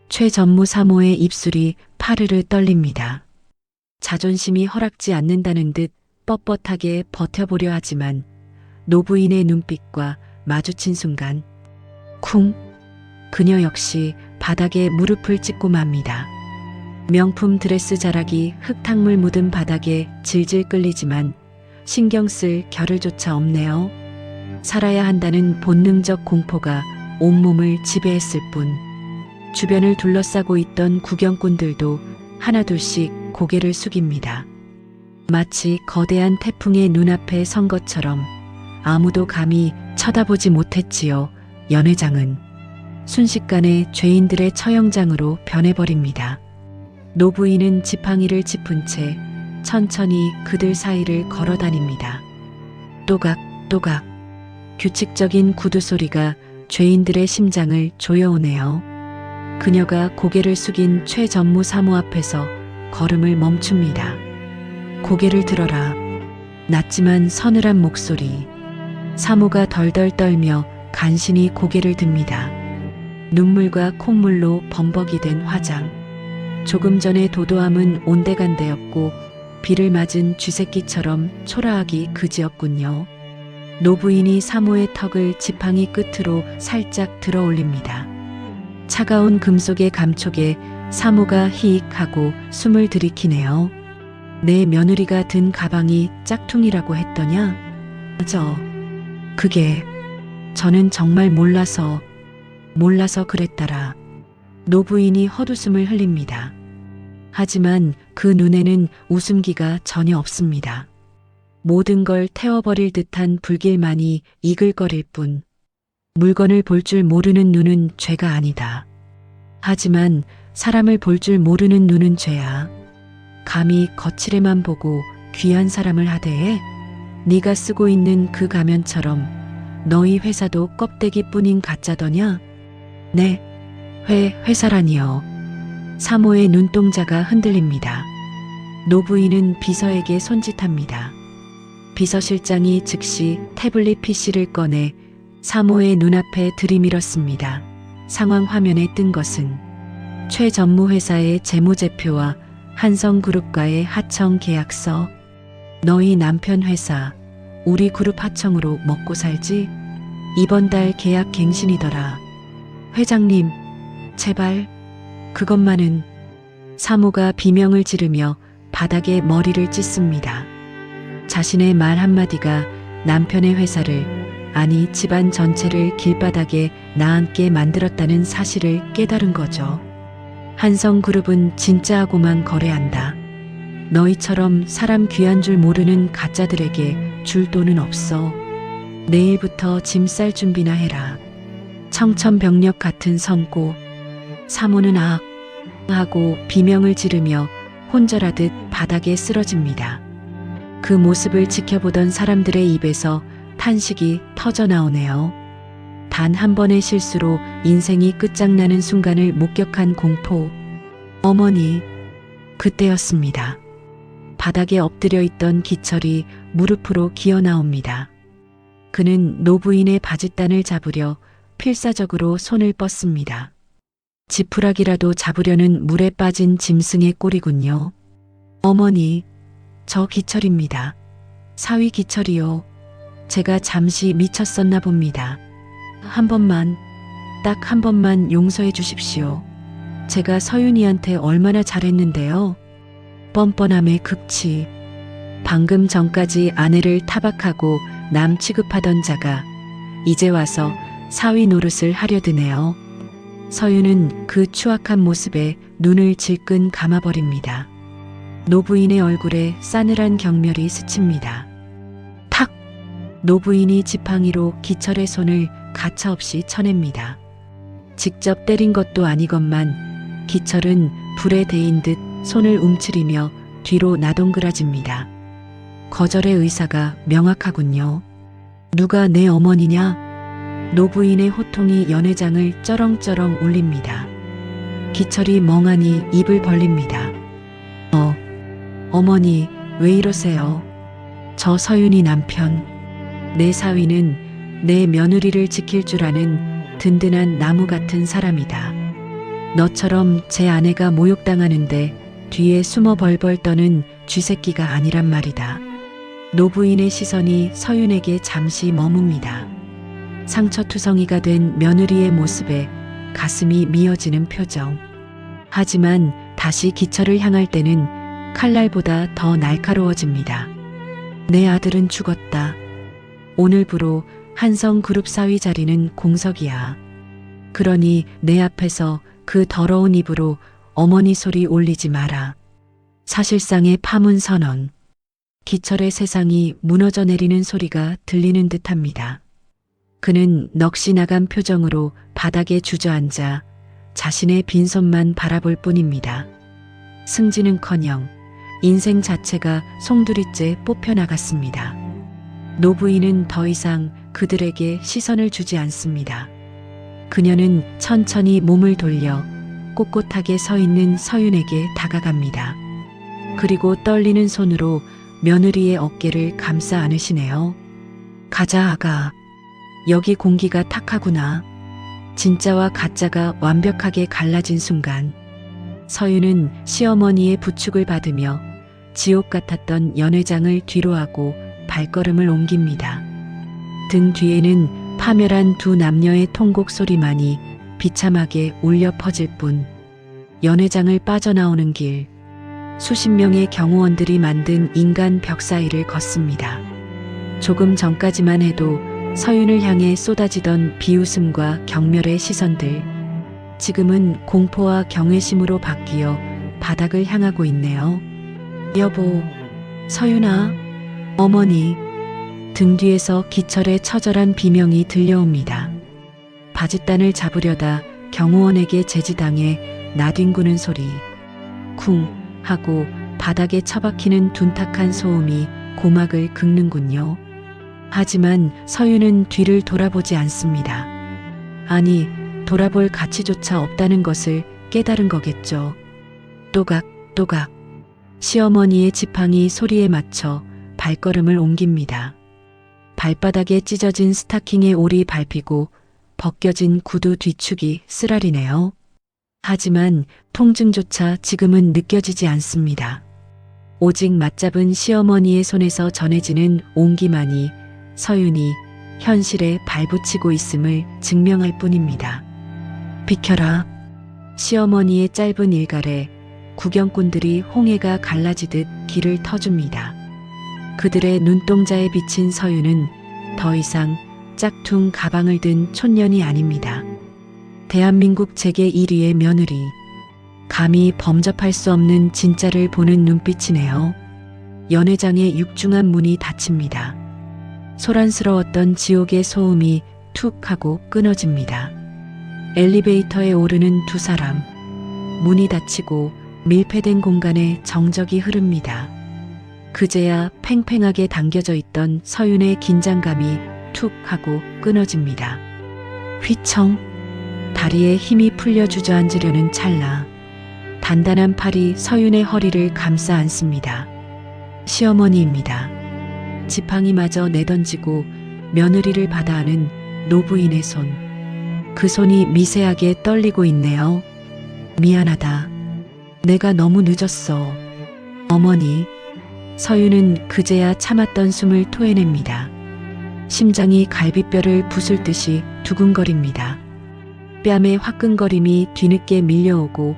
최 전무 사모의 입술이 파르르 떨립니다. 자존심이 허락지 않는다는 듯 뻣뻣하게 버텨보려 하지만 노부인의 눈빛과 마주친 순간 쿵! 그녀 역시 바닥에 무릎을 찍고 맙니다. 명품 드레스 자락이 흙탕물 묻은 바닥에 질질 끌리지만 신경 쓸 겨를조차 없네요. 살아야 한다는 본능적 공포가 온몸을 지배했을 뿐 주변을 둘러싸고 있던 구경꾼들도 하나둘씩 고개를 숙입니다. 마치 거대한 태풍의 눈앞에 선 것처럼 아무도 감히 쳐다보지 못했지요. 연회장은 순식간에 죄인들의 처형장으로 변해버립니다. 노부인은 지팡이를 짚은 채 천천히 그들 사이를 걸어다닙니다. 또각또각 규칙적인 구두 소리가 죄인들의 심장을 조여오네요. 그녀가 고개를 숙인 최 전무 사모 앞에서 걸음을 멈춥니다. 고개를 들어라. 낮지만 서늘한 목소리. 사모가 덜덜 떨며 간신히 고개를 듭니다. 눈물과 콧물로 범벅이 된 화장. 조금 전의 도도함은 온데간데였고 비를 맞은 쥐새끼처럼 초라하기 그지였군요. 노부인이 사모의 턱을 지팡이 끝으로 살짝 들어 올립니다. 차가운 금속의 감촉에 사모가 히익하고 숨을 들이키네요. 내 며느리가 든 가방이 짝퉁이라고 했더냐? 그게 저는 정말 몰라서 그랬더라. 노부인이 헛웃음을 흘립니다. 하지만 그 눈에는 웃음기가 전혀 없습니다. 모든 걸 태워버릴 듯한 불길만이 이글거릴 뿐. 물건을 볼 줄 모르는 눈은 죄가 아니다. 하지만 사람을 볼 줄 모르는 눈은 죄야. 감히 거칠에만 보고 귀한 사람을 하대해? 네가 쓰고 있는 그 가면처럼 너희 회사도 껍데기뿐인 가짜더냐? 네, 회사라니요. 사모의 눈동자가 흔들립니다. 노부인은 비서에게 손짓합니다. 비서실장이 즉시 태블릿 PC를 꺼내 사모의 눈앞에 들이밀었습니다. 상황 화면에 뜬 것은 최 전무 회사의 재무제표와 한성그룹과의 하청 계약서. 너희 남편 회사 우리 그룹 하청으로 먹고 살지? 이번 달 계약 갱신이더라. 회장님, 제발 그것만은. 사모가 비명을 지르며 바닥에 머리를 찢습니다. 자신의 말 한마디가 남편의 회사를, 아니 집안 전체를 길바닥에 나앉게 만들었다는 사실을 깨달은 거죠. 한성그룹은 진짜하고만 거래한다. 너희처럼 사람 귀한 줄 모르는 가짜들에게 줄 돈은 없어. 내일부터 짐 쌀 준비나 해라. 청천벽력 같은 선고. 사모는 악 하고 비명을 지르며 혼절하듯 바닥에 쓰러집니다. 그 모습을 지켜보던 사람들의 입에서 탄식이 터져 나오네요. 단 한 번의 실수로 인생이 끝장나는 순간을 목격한 공포. 어머니, 그때였습니다. 바닥에 엎드려 있던 기철이 무릎으로 기어 나옵니다. 그는 노부인의 바짓단을 잡으려 필사적으로 손을 뻗습니다. 지푸라기라도 잡으려는 물에 빠진 짐승의 꼴이군요. 어머니, 저 기철입니다. 사위 기철이요. 제가 잠시 미쳤었나 봅니다. 한 번만, 딱 한 번만 용서해 주십시오. 제가 서윤이한테 얼마나 잘했는데요. 뻔뻔함의 극치. 방금 전까지 아내를 타박하고 남 취급하던 자가 이제 와서 사위 노릇을 하려 드네요. 서윤은 그 추악한 모습에 눈을 질끈 감아버립니다. 노부인의 얼굴에 싸늘한 경멸이 스칩니다. 탁! 노부인이 지팡이로 기철의 손을 가차없이 쳐냅니다. 직접 때린 것도 아니건만 기철은 불에 데인 듯 손을 움츠리며 뒤로 나동그라집니다. 거절의 의사가 명확하군요. 누가 내 어머니냐? 노부인의 호통이 연회장을 쩌렁쩌렁 울립니다. 기철이 멍하니 입을 벌립니다. 어머니, 왜 이러세요? 저 서윤이 남편. 내 사위는 내 며느리를 지킬 줄 아는 든든한 나무 같은 사람이다. 너처럼 제 아내가 모욕당하는데 뒤에 숨어 벌벌 떠는 쥐새끼가 아니란 말이다. 노부인의 시선이 서윤에게 잠시 머뭅니다. 상처투성이가 된 며느리의 모습에 가슴이 미어지는 표정. 하지만 다시 기철을 향할 때는 칼날보다 더 날카로워집니다. 내 아들은 죽었다. 오늘부로 한성그룹 사위 자리는 공석이야. 그러니 내 앞에서 그 더러운 입으로 어머니 소리 올리지 마라. 사실상의 파문 선언. 기철의 세상이 무너져 내리는 소리가 들리는 듯합니다. 그는 넋이 나간 표정으로 바닥에 주저앉아 자신의 빈손만 바라볼 뿐입니다. 승진은커녕 인생 자체가 송두리째 뽑혀나갔습니다. 노부인은 더 이상 그들에게 시선을 주지 않습니다. 그녀는 천천히 몸을 돌려 꼿꼿하게 서 있는 서윤에게 다가갑니다. 그리고 떨리는 손으로 며느리의 어깨를 감싸 안으시네요. 가자, 아가. 여기 공기가 탁하구나. 진짜와 가짜가 완벽하게 갈라진 순간 서윤은 시어머니의 부축을 받으며 지옥 같았던 연회장을 뒤로하고 발걸음을 옮깁니다. 등 뒤에는 파멸한 두 남녀의 통곡 소리만이 비참하게 울려 퍼질 뿐 연회장을 빠져나오는 길, 수십 명의 경호원들이 만든 인간 벽 사이를 걷습니다. 조금 전까지만 해도 서윤을 향해 쏟아지던 비웃음과 경멸의 시선들, 지금은 공포와 경외심으로 바뀌어 바닥을 향하고 있네요. 여보, 서윤아, 어머니. 등 뒤에서 기철의 처절한 비명이 들려옵니다. 바짓단을 잡으려다 경호원에게 제지당해 나뒹구는 소리. 쿵 하고 바닥에 처박히는 둔탁한 소음이 고막을 긁는군요. 하지만 서윤은 뒤를 돌아보지 않습니다. 아니, 돌아볼 가치조차 없다는 것을 깨달은 거겠죠. 또각또각. 시어머니의 지팡이 소리에 맞춰 발걸음을 옮깁니다. 발바닥에 찢어진 스타킹의 올이 밟히고 벗겨진 구두 뒤축이 쓰라리네요. 하지만 통증조차 지금은 느껴지지 않습니다. 오직 맞잡은 시어머니의 손에서 전해지는 온기만이 서윤이 현실에 발붙이고 있음을 증명할 뿐입니다. 비켜라. 시어머니의 짧은 일갈에 구경꾼들이 홍해가 갈라지듯 길을 터줍니다. 그들의 눈동자에 비친 서윤은 더 이상 짝퉁 가방을 든 촌년이 아닙니다. 대한민국 재계 1위의 며느리. 감히 범접할 수 없는 진짜를 보는 눈빛이네요. 연회장의 육중한 문이 닫힙니다. 소란스러웠던 지옥의 소음이 툭 하고 끊어집니다. 엘리베이터에 오르는 두 사람. 문이 닫히고 밀폐된 공간에 정적이 흐릅니다. 그제야 팽팽하게 당겨져 있던 서윤의 긴장감이 툭 하고 끊어집니다. 휘청. 다리에 힘이 풀려 주저앉으려는 찰나. 단단한 팔이 서윤의 허리를 감싸 안습니다. 시어머니입니다. 지팡이마저 내던지고 며느리를 받아 안은 노부인의 손. 그 손이 미세하게 떨리고 있네요. 미안하다. 내가 너무 늦었어. 어머니. 서윤은 그제야 참았던 숨을 토해냅니다. 심장이 갈비뼈를 부술 듯이 두근거립니다. 뺨에 화끈거림이 뒤늦게 밀려오고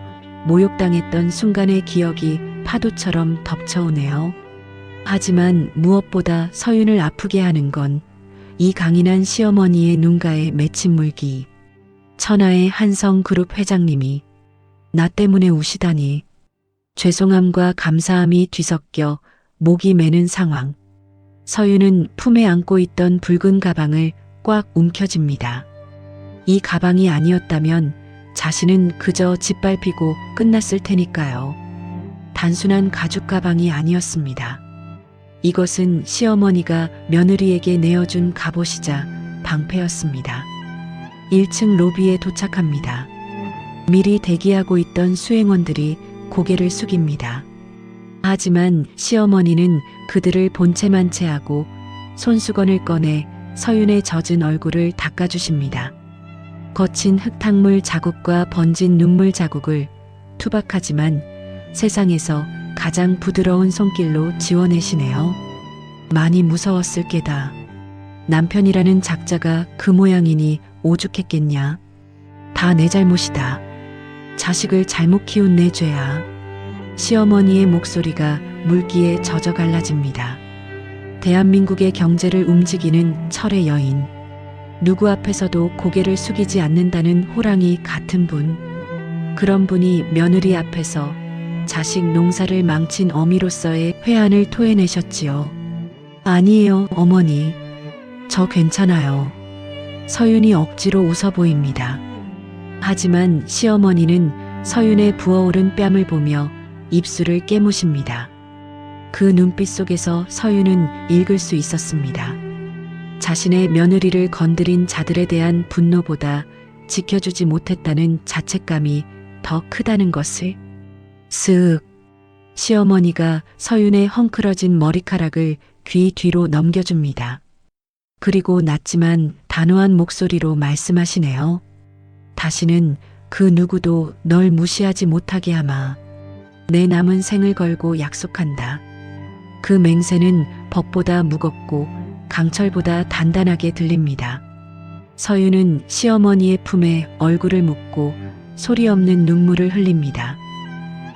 모욕당했던 순간의 기억이 파도처럼 덮쳐오네요. 하지만 무엇보다 서윤을 아프게 하는 건 이 강인한 시어머니의 눈가에 맺힌 물기. 천하의 한성그룹 회장님이 나 때문에 우시다니. 죄송함과 감사함이 뒤섞여 목이 메는 상황. 서윤은 품에 안고 있던 붉은 가방을 꽉 움켜쥡니다. 이 가방이 아니었다면 자신은 그저 짓밟히고 끝났을 테니까요. 단순한 가죽 가방이 아니었습니다. 이것은 시어머니가 며느리에게 내어준 갑옷이자 방패였습니다. 1층 로비에 도착합니다. 미리 대기하고 있던 수행원들이 고개를 숙입니다. 하지만 시어머니는 그들을 본체만 채하고 손수건을 꺼내 서윤의 젖은 얼굴을 닦아주십니다. 거친 흙탕물 자국과 번진 눈물 자국을 투박하지만 세상에서 가장 부드러운 손길로 지워내시네요. 많이 무서웠을 게다. 남편이라는 작자가 그 모양이니 오죽했겠냐. 다 내 잘못이다. 자식을 잘못 키운 내 죄야. 시어머니의 목소리가 물기에 젖어 갈라집니다. 대한민국의 경제를 움직이는 철의 여인. 누구 앞에서도 고개를 숙이지 않는다는 호랑이 같은 분. 그런 분이 며느리 앞에서 자식 농사를 망친 어미로서의 회한을 토해내셨지요. 아니에요, 어머니. 저 괜찮아요. 서윤이 억지로 웃어 보입니다. 하지만 시어머니는 서윤의 부어오른 뺨을 보며 입술을 깨무십니다. 그 눈빛 속에서 서윤은 읽을 수 있었습니다. 자신의 며느리를 건드린 자들에 대한 분노보다 지켜주지 못했다는 자책감이 더 크다는 것을. 쓱. 시어머니가 서윤의 헝클어진 머리카락을 귀 뒤로 넘겨줍니다. 그리고 낮지만 단호한 목소리로 말씀하시네요. 다시는 그 누구도 널 무시하지 못하게 하마. 내 남은 생을 걸고 약속한다. 그 맹세는 법보다 무겁고 강철보다 단단하게 들립니다. 서윤은 시어머니의 품에 얼굴을 묻고 소리 없는 눈물을 흘립니다.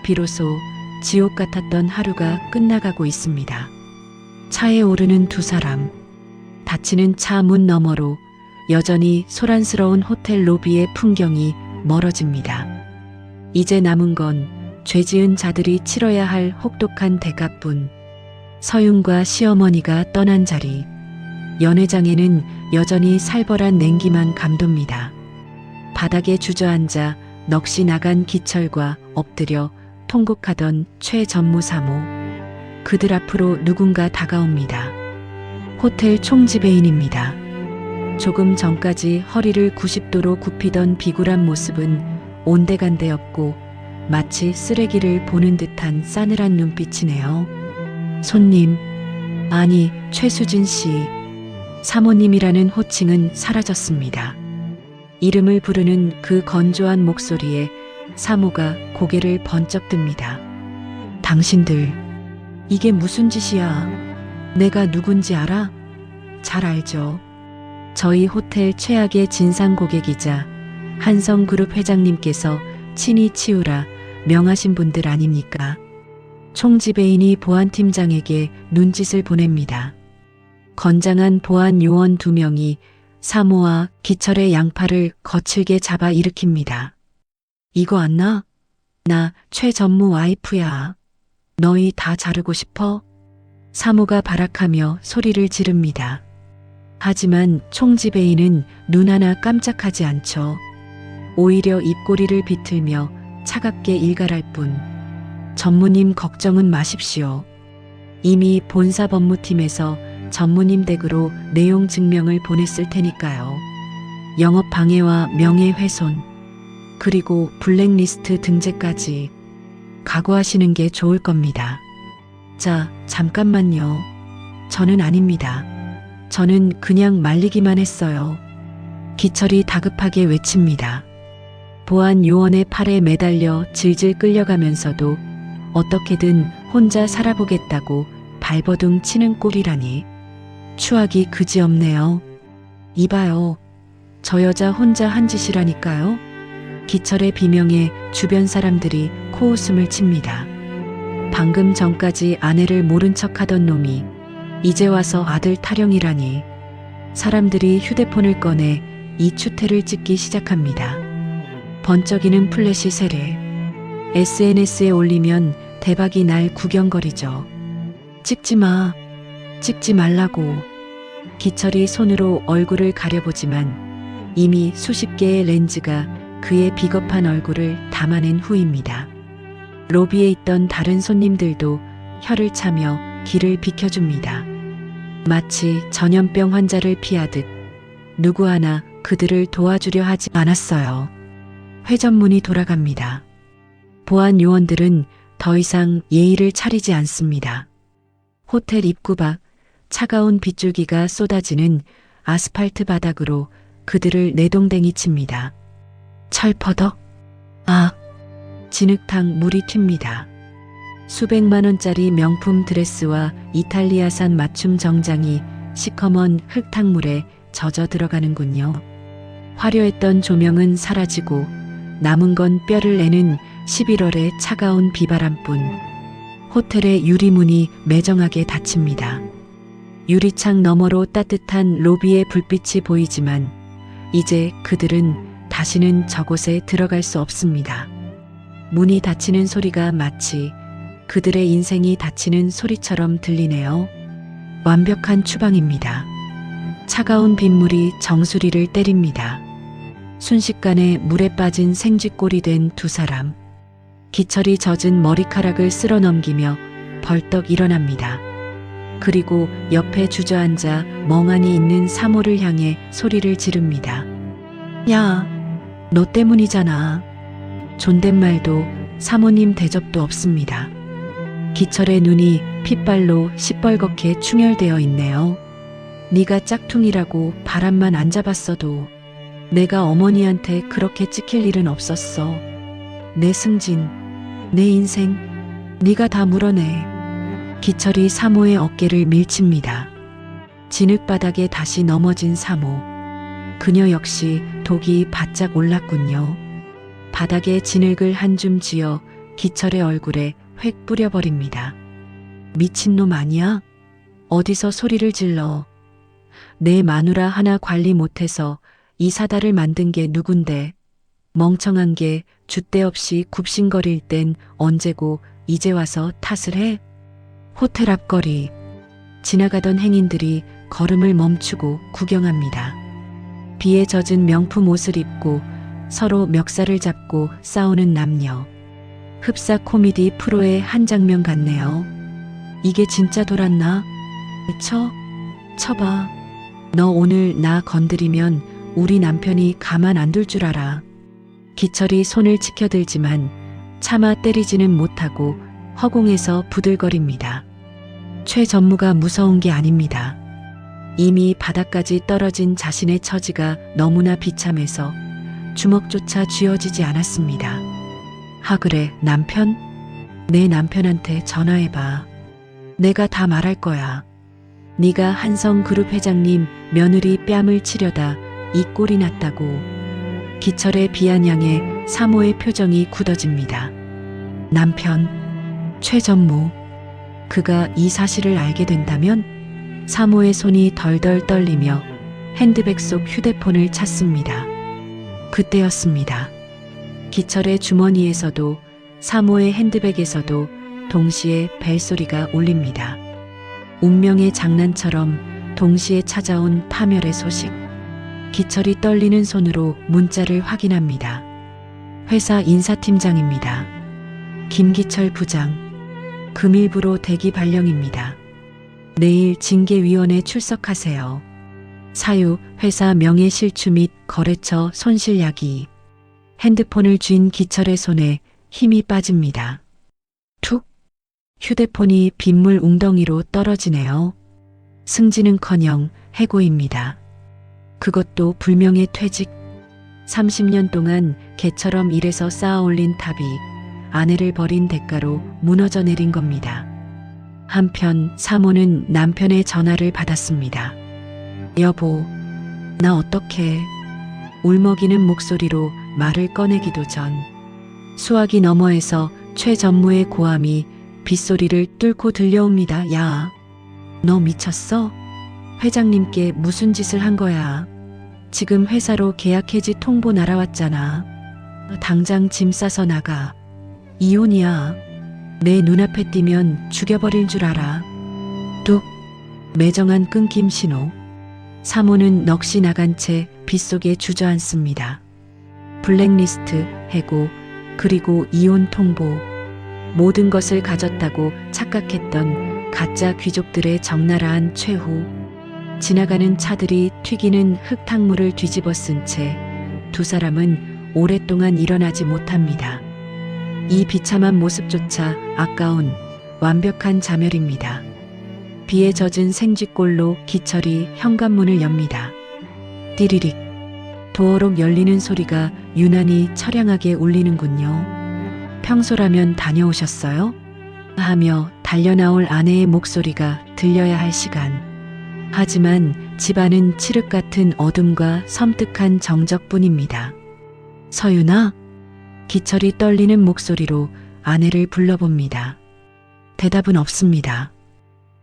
비로소 지옥 같았던 하루가 끝나가고 있습니다. 차에 오르는 두 사람. 닫히는 차 문 너머로 여전히 소란스러운 호텔 로비의 풍경이 멀어집니다. 이제 남은 건 죄지은 자들이 치러야 할 혹독한 대가뿐. 서윤과 시어머니가 떠난 자리. 연회장에는 여전히 살벌한 냉기만 감돕니다. 바닥에 주저앉아 넋이 나간 기철과 엎드려 통곡하던 최전무사모. 그들 앞으로 누군가 다가옵니다. 호텔 총지배인입니다. 조금 전까지 허리를 90도로 굽히던 비굴한 모습은 온데간데 없고 마치 쓰레기를 보는 듯한 싸늘한 눈빛이네요. 손님, 아니 최수진 씨. 사모님이라는 호칭은 사라졌습니다. 이름을 부르는 그 건조한 목소리에 사모가 고개를 번쩍 듭니다. 당신들, 이게 무슨 짓이야? 내가 누군지 알아? 잘 알죠. 저희 호텔 최악의 진상 고객이자 한성그룹 회장님께서 친히 치우라 명하신 분들 아닙니까? 총지배인이 보안팀장에게 눈짓을 보냅니다. 건장한 보안 요원 2명이 사모와 기철의 양팔을 거칠게 잡아 일으킵니다. 이거 안 나? 나 최 전무 와이프야. 너희 다 자르고 싶어? 사모가 발악하며 소리를 지릅니다. 하지만 총지배인은 눈 하나 깜짝하지 않죠. 오히려 입꼬리를 비틀며 차갑게 일갈할 뿐. 전무님 걱정은 마십시오. 이미 본사 법무팀에서 전무님 댁으로 내용 증명을 보냈을 테니까요. 영업 방해와 명예훼손, 그리고 블랙리스트 등재까지 각오하시는 게 좋을 겁니다. 자, 잠깐만요. 저는 아닙니다. 저는 그냥 말리기만 했어요. 기철이 다급하게 외칩니다. 보안 요원의 팔에 매달려 질질 끌려가면서도 어떻게든 혼자 살아보겠다고 발버둥 치는 꼴이라니. 추악이 그지없네요. 이봐요. 저 여자 혼자 한 짓이라니까요. 기철의 비명에 주변 사람들이 코웃음을 칩니다. 방금 전까지 아내를 모른 척하던 놈이 이제 와서 아들 타령이라니. 사람들이 휴대폰을 꺼내 이 추태를 찍기 시작합니다. 번쩍이는 플래시 세례. SNS에 올리면 대박이 날 구경거리죠. 찍지 마. 찍지 말라고. 기철이 손으로 얼굴을 가려보지만 이미 수십 개의 렌즈가 그의 비겁한 얼굴을 담아낸 후입니다. 로비에 있던 다른 손님들도 혀를 차며 길을 비켜줍니다. 마치 전염병 환자를 피하듯 누구 하나 그들을 도와주려 하지 않았어요. 회전문이 돌아갑니다. 보안 요원들은 더 이상 예의를 차리지 않습니다. 호텔 입구 밖 차가운 빗줄기가 쏟아지는 아스팔트 바닥으로 그들을 내동댕이 칩니다. 철퍼덕. 아, 진흙탕 물이 튑니다. 수백만 원짜리 명품 드레스와 이탈리아산 맞춤 정장이 시커먼 흙탕물에 젖어 들어가는군요. 화려했던 조명은 사라지고 남은 건 뼈를 내는 11월의 차가운 비바람뿐. 호텔의 유리문이 매정하게 닫힙니다. 유리창 너머로 따뜻한 로비의 불빛이 보이지만 이제 그들은 다시는 저곳에 들어갈 수 없습니다. 문이 닫히는 소리가 마치 그들의 인생이 닫히는 소리처럼 들리네요. 완벽한 추방입니다. 차가운 빗물이 정수리를 때립니다. 순식간에 물에 빠진 생쥐꼴이 된 두 사람. 기철이 젖은 머리카락을 쓸어 넘기며 벌떡 일어납니다. 그리고 옆에 주저앉아 멍하니 있는 사모를 향해 소리를 지릅니다. 야, 너 때문이잖아. 존댓말도 사모님 대접도 없습니다. 기철의 눈이 핏발로 시뻘겋게 충혈되어 있네요. 네가 짝퉁이라고 바람만 안 잡았어도 내가 어머니한테 그렇게 찍힐 일은 없었어. 내 승진, 내 인생, 네가 다 물어내. 기철이 사모의 어깨를 밀칩니다. 진흙바닥에 다시 넘어진 사모. 그녀 역시 독이 바짝 올랐군요. 바닥에 진흙을 한 줌 쥐어 기철의 얼굴에 획 뿌려버립니다. 미친놈 아니야? 어디서 소리를 질러. 내 마누라 하나 관리 못해서 이 사달을 만든 게 누군데. 멍청한 게 줏대 없이 굽신거릴 땐 언제고 이제 와서 탓을 해? 호텔 앞거리. 지나가던 행인들이 걸음을 멈추고 구경합니다. 비에 젖은 명품 옷을 입고 서로 멱살을 잡고 싸우는 남녀. 흡사 코미디 프로의 한 장면 같네요. 이게 진짜 돌았나? 쳐봐. 너 오늘 나 건드리면 우리 남편이 가만 안 둘 줄 알아. 기철이 손을 치켜들지만 차마 때리지는 못하고 허공에서 부들거립니다. 최 전무가 무서운 게 아닙니다. 이미 바닥까지 떨어진 자신의 처지가 너무나 비참해서 주먹조차 쥐어지지 않았습니다. 그래, 남편? 내 남편한테 전화해봐. 내가 다 말할 거야. 네가 한성그룹 회장님 며느리 뺨을 치려다 이 꼴이 났다고. 기철의 비아냥에 사모의 표정이 굳어집니다. 남편, 최전무. 그가 이 사실을 알게 된다면 사모의 손이 덜덜 떨리며 핸드백 속 휴대폰을 찾습니다. 그때였습니다. 기철의 주머니에서도 사모의 핸드백에서도 동시에 벨소리가 울립니다. 운명의 장난처럼 동시에 찾아온 파멸의 소식. 기철이 떨리는 손으로 문자를 확인합니다. 회사 인사팀장입니다. 김기철 부장. 금일부로 대기 발령입니다. 내일 징계위원회 출석하세요. 사유, 회사 명예실추 및 거래처 손실야기. 핸드폰을 쥔 기철의 손에 힘이 빠집니다. 툭! 휴대폰이 빗물 웅덩이로 떨어지네요. 승진은커녕 해고입니다. 그것도 불명예 퇴직. 30년 동안 개처럼 일해서 쌓아올린 탑이 아내를 버린 대가로 무너져 내린 겁니다. 한편 사모는 남편의 전화를 받았습니다. 여보, 나 어떡해. 울먹이는 목소리로 말을 꺼내기도 전 수화기 너머에서 최전무의 고함이 빗소리를 뚫고 들려옵니다. 야, 너 미쳤어? 회장님께 무슨 짓을 한 거야? 지금 회사로 계약 해지 통보 날아왔잖아. 당장 짐 싸서 나가. 이혼이야. 내 눈앞에 띄면 죽여버릴 줄 알아. 뚝. 매정한 끊김 신호. 사모는 넋이 나간 채 빗속에 주저앉습니다. 블랙리스트, 해고, 그리고 이혼 통보. 모든 것을 가졌다고 착각했던 가짜 귀족들의 적나라한 최후. 지나가는 차들이 튀기는 흙탕물을 뒤집어 쓴 채 두 사람은 오랫동안 일어나지 못합니다. 이 비참한 모습조차 아까운 완벽한 자멸입니다. 비에 젖은 생쥐골로 기철이 현관문을 엽니다. 띠리릭. 도어록 열리는 소리가 유난히 처량하게 울리는군요. 평소라면 다녀오셨어요? 하며 달려나올 아내의 목소리가 들려야 할 시간. 하지만 집안은 칠흑 같은 어둠과 섬뜩한 정적뿐입니다. 서윤아? 기철이 떨리는 목소리로 아내를 불러봅니다. 대답은 없습니다.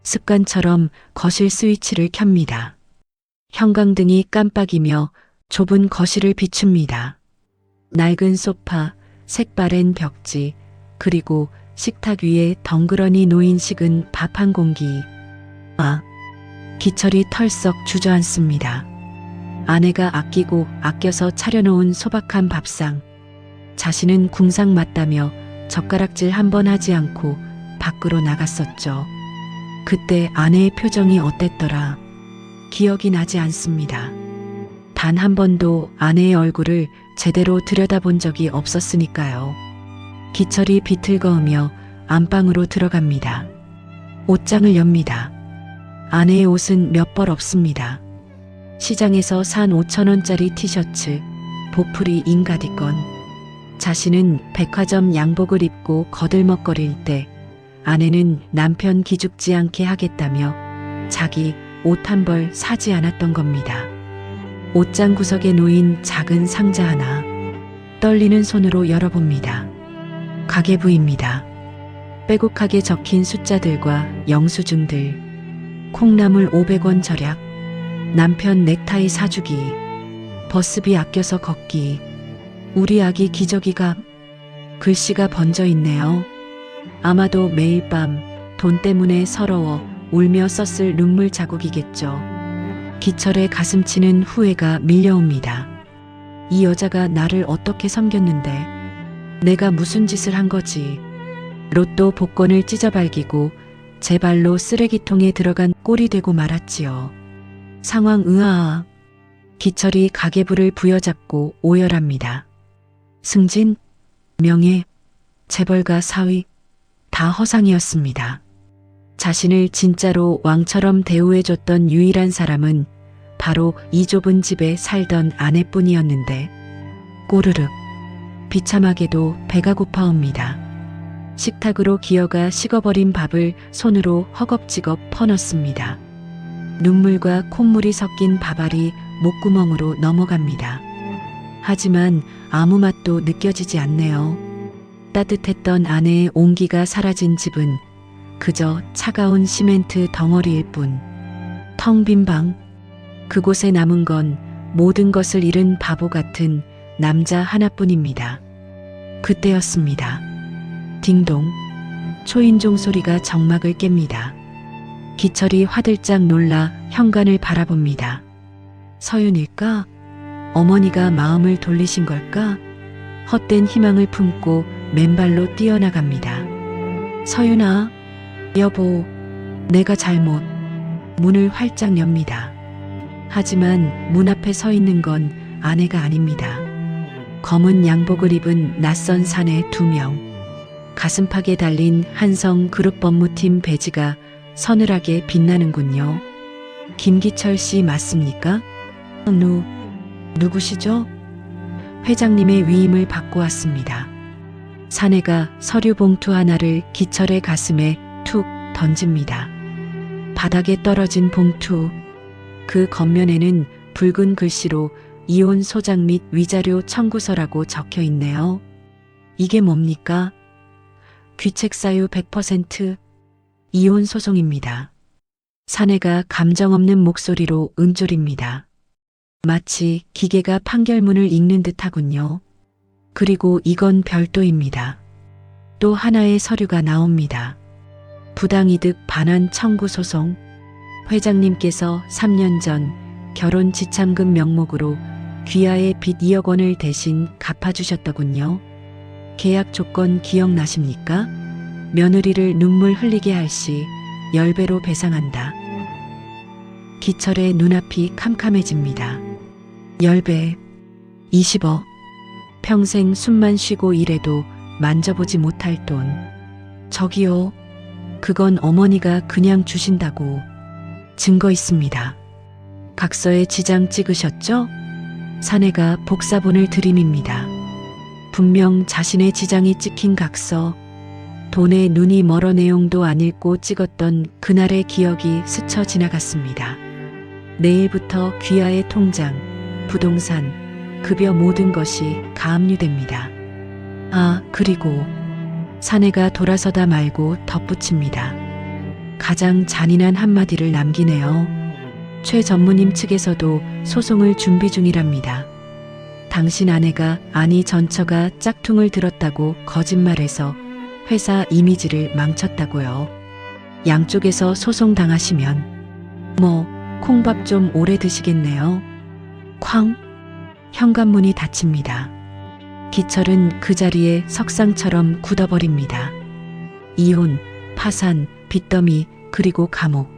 습관처럼 거실 스위치를 켭니다. 형광등이 깜빡이며 좁은 거실을 비춥니다. 낡은 소파, 색바랜 벽지, 그리고 식탁 위에 덩그러니 놓인 식은 밥 한 공기. 기철이 털썩 주저앉습니다. 아내가 아끼고 아껴서 차려놓은 소박한 밥상. 자신은 궁상 맞다며 젓가락질 한 번 하지 않고 밖으로 나갔었죠. 그때 아내의 표정이 어땠더라? 기억이 나지 않습니다. 단 한 번도 아내의 얼굴을 제대로 들여다본 적이 없었으니까요. 기철이 비틀거으며 안방으로 들어갑니다. 옷장을 엽니다. 아내의 옷은 몇 벌 없습니다. 시장에서 산 5,000원짜리 티셔츠, 보풀이 인가디건. 자신은 백화점 양복을 입고 거들먹거릴 때 아내는 남편 기죽지 않게 하겠다며 자기 옷 한 벌 사지 않았던 겁니다. 옷장 구석에 놓인 작은 상자 하나. 떨리는 손으로 열어봅니다. 가계부입니다. 빼곡하게 적힌 숫자들과 영수증들. 콩나물 500원 절약. 남편 넥타이 사주기. 버스비 아껴서 걷기. 우리 아기 기저귀가. 글씨가 번져 있네요. 아마도 매일 밤 돈 때문에 서러워 울며 썼을 눈물 자국이겠죠. 기철의 가슴치는 후회가 밀려옵니다. 이 여자가 나를 어떻게 섬겼는데 내가 무슨 짓을 한 거지. 로또 복권을 찢어발기고 제 발로 쓰레기통에 들어간 꼴이 되고 말았지요. 상황 으아. 기철이 가계부를 부여잡고 오열합니다. 승진, 명예, 재벌가 사위, 다 허상이었습니다. 자신을 진짜로 왕처럼 대우해줬던 유일한 사람은 바로 이 좁은 집에 살던 아내뿐이었는데, 꼬르륵, 비참하게도 배가 고파옵니다. 식탁으로 기어가 식어버린 밥을 손으로 허겁지겁 퍼넣습니다. 눈물과 콧물이 섞인 밥알이 목구멍으로 넘어갑니다. 하지만 아무 맛도 느껴지지 않네요. 따뜻했던 아내의 온기가 사라진 집은 그저 차가운 시멘트 덩어리일 뿐. 텅 빈 방. 그곳에 남은 건 모든 것을 잃은 바보 같은 남자 하나뿐입니다. 그때였습니다. 딩동. 초인종 소리가 정막을 깹니다. 기철이 화들짝 놀라 현관을 바라봅니다. 서윤일까? 어머니가 마음을 돌리신 걸까? 헛된 희망을 품고 맨발로 뛰어나갑니다. 서윤아, 여보, 내가 잘못. 문을 활짝 엽니다. 하지만 문 앞에 서 있는 건 아내가 아닙니다. 검은 양복을 입은 낯선 사내 2명. 가슴팍에 달린 한성 그룹 법무팀 배지가 서늘하게 빛나는군요. 김기철 씨 맞습니까? 누구시죠? 회장님의 위임을 받고 왔습니다. 사내가 서류 봉투 하나를 기철의 가슴에 툭 던집니다. 바닥에 떨어진 봉투. 그 겉면에는 붉은 글씨로 이혼 소장 및 위자료 청구서라고 적혀 있네요. 이게 뭡니까? 귀책 사유 100%. 이혼 소송입니다. 사내가 감정 없는 목소리로 은졸입니다. 마치 기계가 판결문을 읽는 듯 하군요. 그리고 이건 별도입니다. 또 하나의 서류가 나옵니다. 부당이득 반환 청구 소송. 회장님께서 3년 전 결혼 지참금 명목으로 귀하의 빚 2억 원을 대신 갚아주셨더군요. 계약 조건 기억나십니까? 며느리를 눈물 흘리게 할 시 10배로 배상한다. 기철의 눈앞이 캄캄해집니다. 10배, 20억. 평생 숨만 쉬고 일해도 만져보지 못할 돈. 저기요, 그건 어머니가 그냥 주신다고. 증거 있습니다. 각서에 지장 찍으셨죠? 사내가 복사본을 들이밉니다. 분명 자신의 지장이 찍힌 각서. 돈에 눈이 멀어 내용도 안 읽고 찍었던 그날의 기억이 스쳐 지나갔습니다. 내일부터 귀하의 통장, 부동산, 급여 모든 것이 가압류됩니다. 아, 그리고 사내가 돌아서다 말고 덧붙입니다. 가장 잔인한 한마디를 남기네요. 최 전무님 측에서도 소송을 준비 중이랍니다. 당신 아내가 아니 전처가 짝퉁을 들었다고 거짓말해서 회사 이미지를 망쳤다고요. 양쪽에서 소송 당하시면 콩밥 좀 오래 드시겠네요. 쾅! 현관문이 닫힙니다. 기철은 그 자리에 석상처럼 굳어버립니다. 이혼, 파산, 빚더미, 그리고 감옥.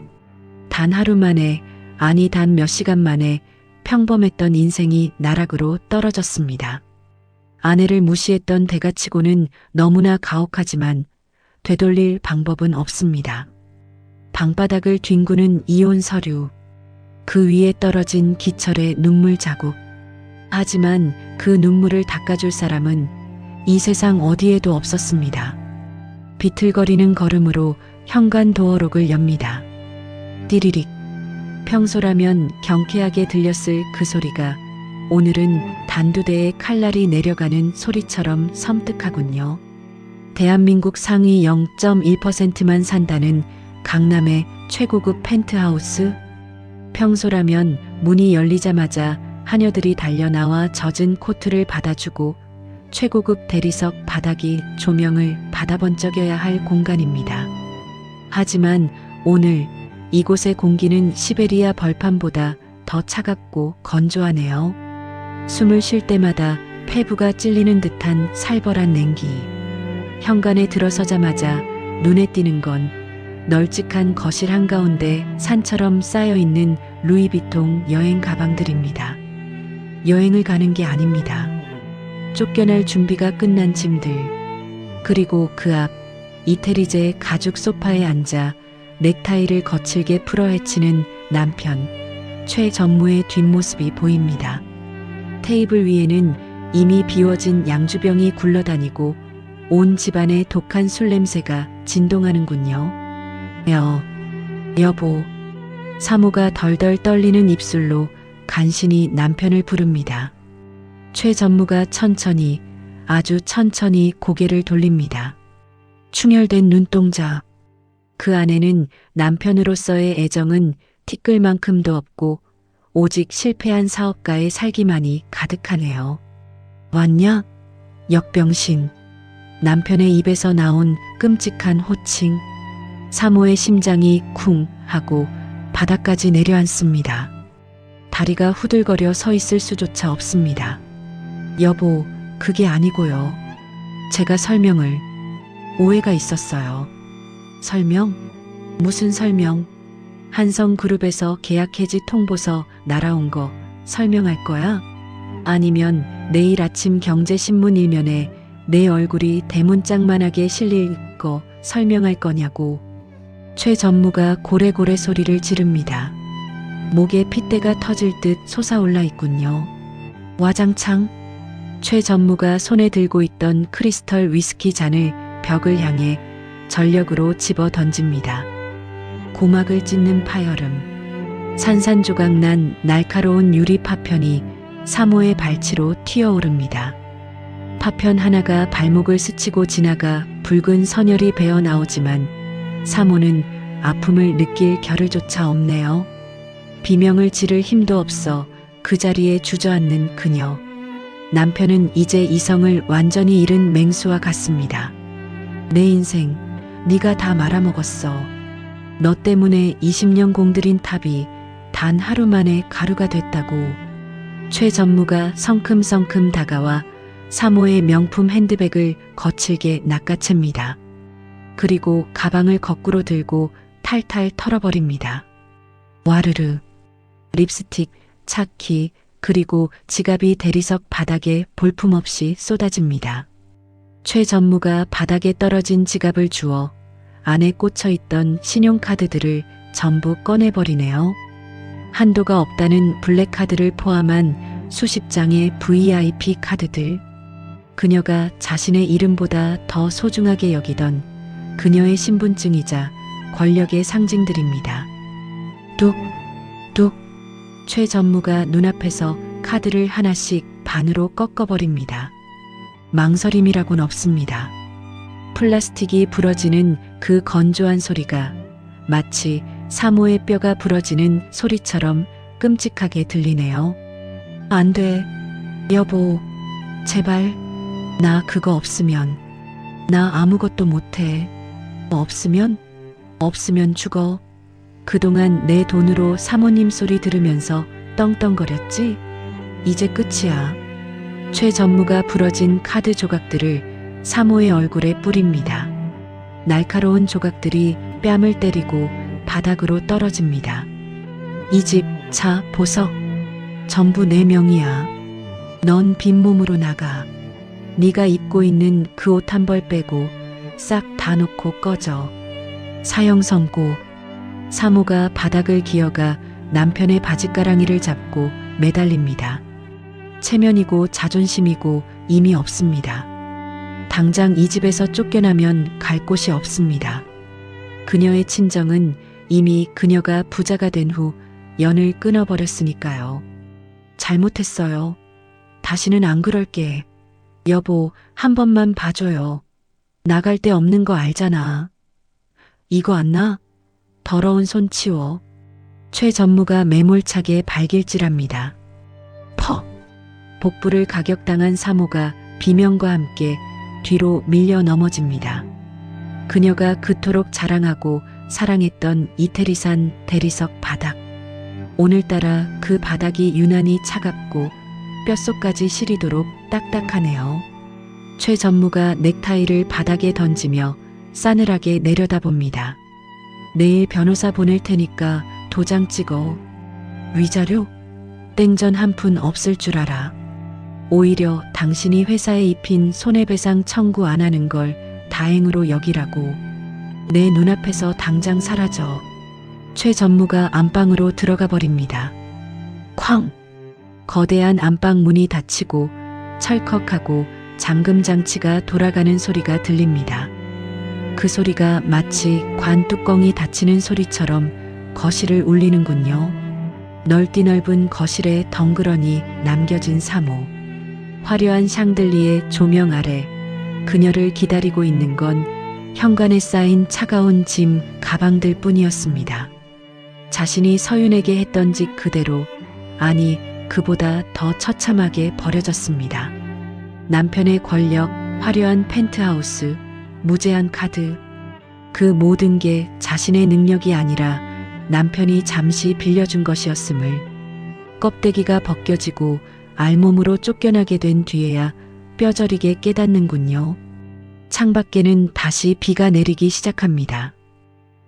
단 하루 만에, 아니 단 몇 시간 만에 평범했던 인생이 나락으로 떨어졌습니다. 아내를 무시했던 대가치고는 너무나 가혹하지만 되돌릴 방법은 없습니다. 방바닥을 뒹구는 이혼 서류. 그 위에 떨어진 기철의 눈물 자국. 하지만 그 눈물을 닦아줄 사람은 이 세상 어디에도 없었습니다. 비틀거리는 걸음으로 현관 도어록을 엽니다. 띠리릭. 평소라면 경쾌하게 들렸을 그 소리가 오늘은 단두대에 칼날이 내려가는 소리처럼 섬뜩하군요. 대한민국 상위 0.1%만 산다는 강남의 최고급 펜트하우스. 평소라면 문이 열리자마자 하녀들이 달려나와 젖은 코트를 받아주고 최고급 대리석 바닥이 조명을 받아번쩍여야 할 공간입니다. 하지만 오늘 이곳의 공기는 시베리아 벌판보다 더 차갑고 건조하네요. 숨을 쉴 때마다 폐부가 찔리는 듯한 살벌한 냉기. 현관에 들어서자마자 눈에 띄는 건 널찍한 거실 한가운데 산처럼 쌓여있는 루이비통 여행 가방들입니다. 여행을 가는 게 아닙니다. 쫓겨날 준비가 끝난 짐들. 그리고 그 앞 이태리제 가죽 소파에 앉아 넥타이를 거칠게 풀어 헤치는 남편 최 전무의 뒷모습이 보입니다. 테이블 위에는 이미 비워진 양주병이 굴러다니고 온 집안에 독한 술 냄새가 진동하는군요. 여보. 사모가 덜덜 떨리는 입술로 간신히 남편을 부릅니다. 최 전무가 천천히, 아주 천천히 고개를 돌립니다. 충혈된 눈동자. 그 안에는 남편으로서의 애정은 티끌만큼도 없고 오직 실패한 사업가의 살기만이 가득하네요. 왔냐? 역병신. 남편의 입에서 나온 끔찍한 호칭. 사모의 심장이 쿵 하고 바닥까지 내려앉습니다. 다리가 후들거려 서 있을 수조차 없습니다. 여보, 그게 아니고요. 제가 설명을. 오해가 있었어요. 설명? 무슨 설명? 한성그룹에서 계약해지 통보서 날아온 거 설명할 거야? 아니면 내일 아침 경제신문 일면에 내 얼굴이 대문짝만하게 실릴 거 설명할 거냐고. 최 전무가 고래고래 소리를 지릅니다. 목에 핏대가 터질 듯 솟아올라 있군요. 와장창. 최 전무가 손에 들고 있던 크리스털 위스키 잔을 벽을 향해 전력으로 집어 던집니다. 고막을 찢는 파열음. 산산조각난 날카로운 유리 파편이 사모의 발치로 튀어오릅니다. 파편 하나가 발목을 스치고 지나가 붉은 선혈이 배어 나오지만 사모는 아픔을 느낄 겨를조차 없네요. 비명을 지를 힘도 없어 그 자리에 주저앉는 그녀. 남편은 이제 이성을 완전히 잃은 맹수와 같습니다. 내 인생 네가 다 말아먹었어. 너 때문에 20년 공들인 탑이 단 하루 만에 가루가 됐다고. 최 전무가 성큼성큼 다가와 사모의 명품 핸드백을 거칠게 낚아챕니다. 그리고 가방을 거꾸로 들고 탈탈 털어버립니다. 와르르. 립스틱, 차키, 그리고 지갑이 대리석 바닥에 볼품없이 쏟아집니다. 최 전무가 바닥에 떨어진 지갑을 주워 안에 꽂혀있던 신용카드들을 전부 꺼내버리네요. 한도가 없다는 블랙카드를 포함한 수십 장의 VIP 카드들. 그녀가 자신의 이름보다 더 소중하게 여기던 그녀의 신분증이자 권력의 상징들입니다. 뚝, 뚝. 최 전무가 눈앞에서 카드를 하나씩 반으로 꺾어버립니다. 망설임이라곤 없습니다. 플라스틱이 부러지는 그 건조한 소리가 마치 사모의 뼈가 부러지는 소리처럼 끔찍하게 들리네요. 안 돼. 여보, 제발. 나 그거 없으면. 나 아무것도 못해. 없으면 죽어. 그동안 내 돈으로 사모님 소리 들으면서 떵떵거렸지? 이제 끝이야. 최 전무가 부러진 카드 조각들을 사모의 얼굴에 뿌립니다. 날카로운 조각들이 뺨을 때리고 바닥으로 떨어집니다. 이 집, 차, 보석 전부 내 명이야. 넌 빈몸으로 나가. 네가 입고 있는 그 옷 한 벌 빼고 싹 다 놓고 꺼져. 사형 선고. 사모가 바닥을 기어가 남편의 바짓가랑이를 잡고 매달립니다. 체면이고 자존심이고 이미 없습니다. 당장 이 집에서 쫓겨나면 갈 곳이 없습니다. 그녀의 친정은 이미 그녀가 부자가 된 후 연을 끊어버렸으니까요. 잘못했어요. 다시는 안 그럴게. 여보, 한 번만 봐줘요. 나갈 데 없는 거 알잖아. 이거 안 나? 더러운 손 치워. 최 전무가 매몰차게 발길질합니다. 퍽! 복부를 가격당한 사모가 비명과 함께 뒤로 밀려 넘어집니다. 그녀가 그토록 자랑하고 사랑했던 이태리산 대리석 바닥. 오늘따라 그 바닥이 유난히 차갑고 뼛속까지 시리도록 딱딱하네요. 최 전무가 넥타이를 바닥에 던지며 싸늘하게 내려다봅니다. 내일 변호사 보낼 테니까 도장 찍어. 위자료? 땡전 한 푼 없을 줄 알아. 오히려 당신이 회사에 입힌 손해배상 청구 안 하는 걸 다행으로 여기라고. 내 눈앞에서 당장 사라져. 최 전무가 안방으로 들어가 버립니다. 쾅! 거대한 안방 문이 닫히고 찰컥하고 잠금 장치가 돌아가는 소리가 들립니다. 그 소리가 마치 관 뚜껑이 닫히는 소리처럼 거실을 울리는군요. 넓디 넓은 거실에 덩그러니 남겨진 사모. 화려한 샹들리의 조명 아래 그녀를 기다리고 있는 건 현관에 쌓인 차가운 짐, 가방들 뿐이었습니다. 자신이 서윤에게 했던 짓 그대로, 아니 그보다 더 처참하게 버려졌습니다. 남편의 권력, 화려한 펜트하우스, 무제한 카드, 그 모든 게 자신의 능력이 아니라 남편이 잠시 빌려준 것이었음을 껍데기가 벗겨지고 알몸으로 쫓겨나게 된 뒤에야 뼈저리게 깨닫는군요. 창밖에는 다시 비가 내리기 시작합니다.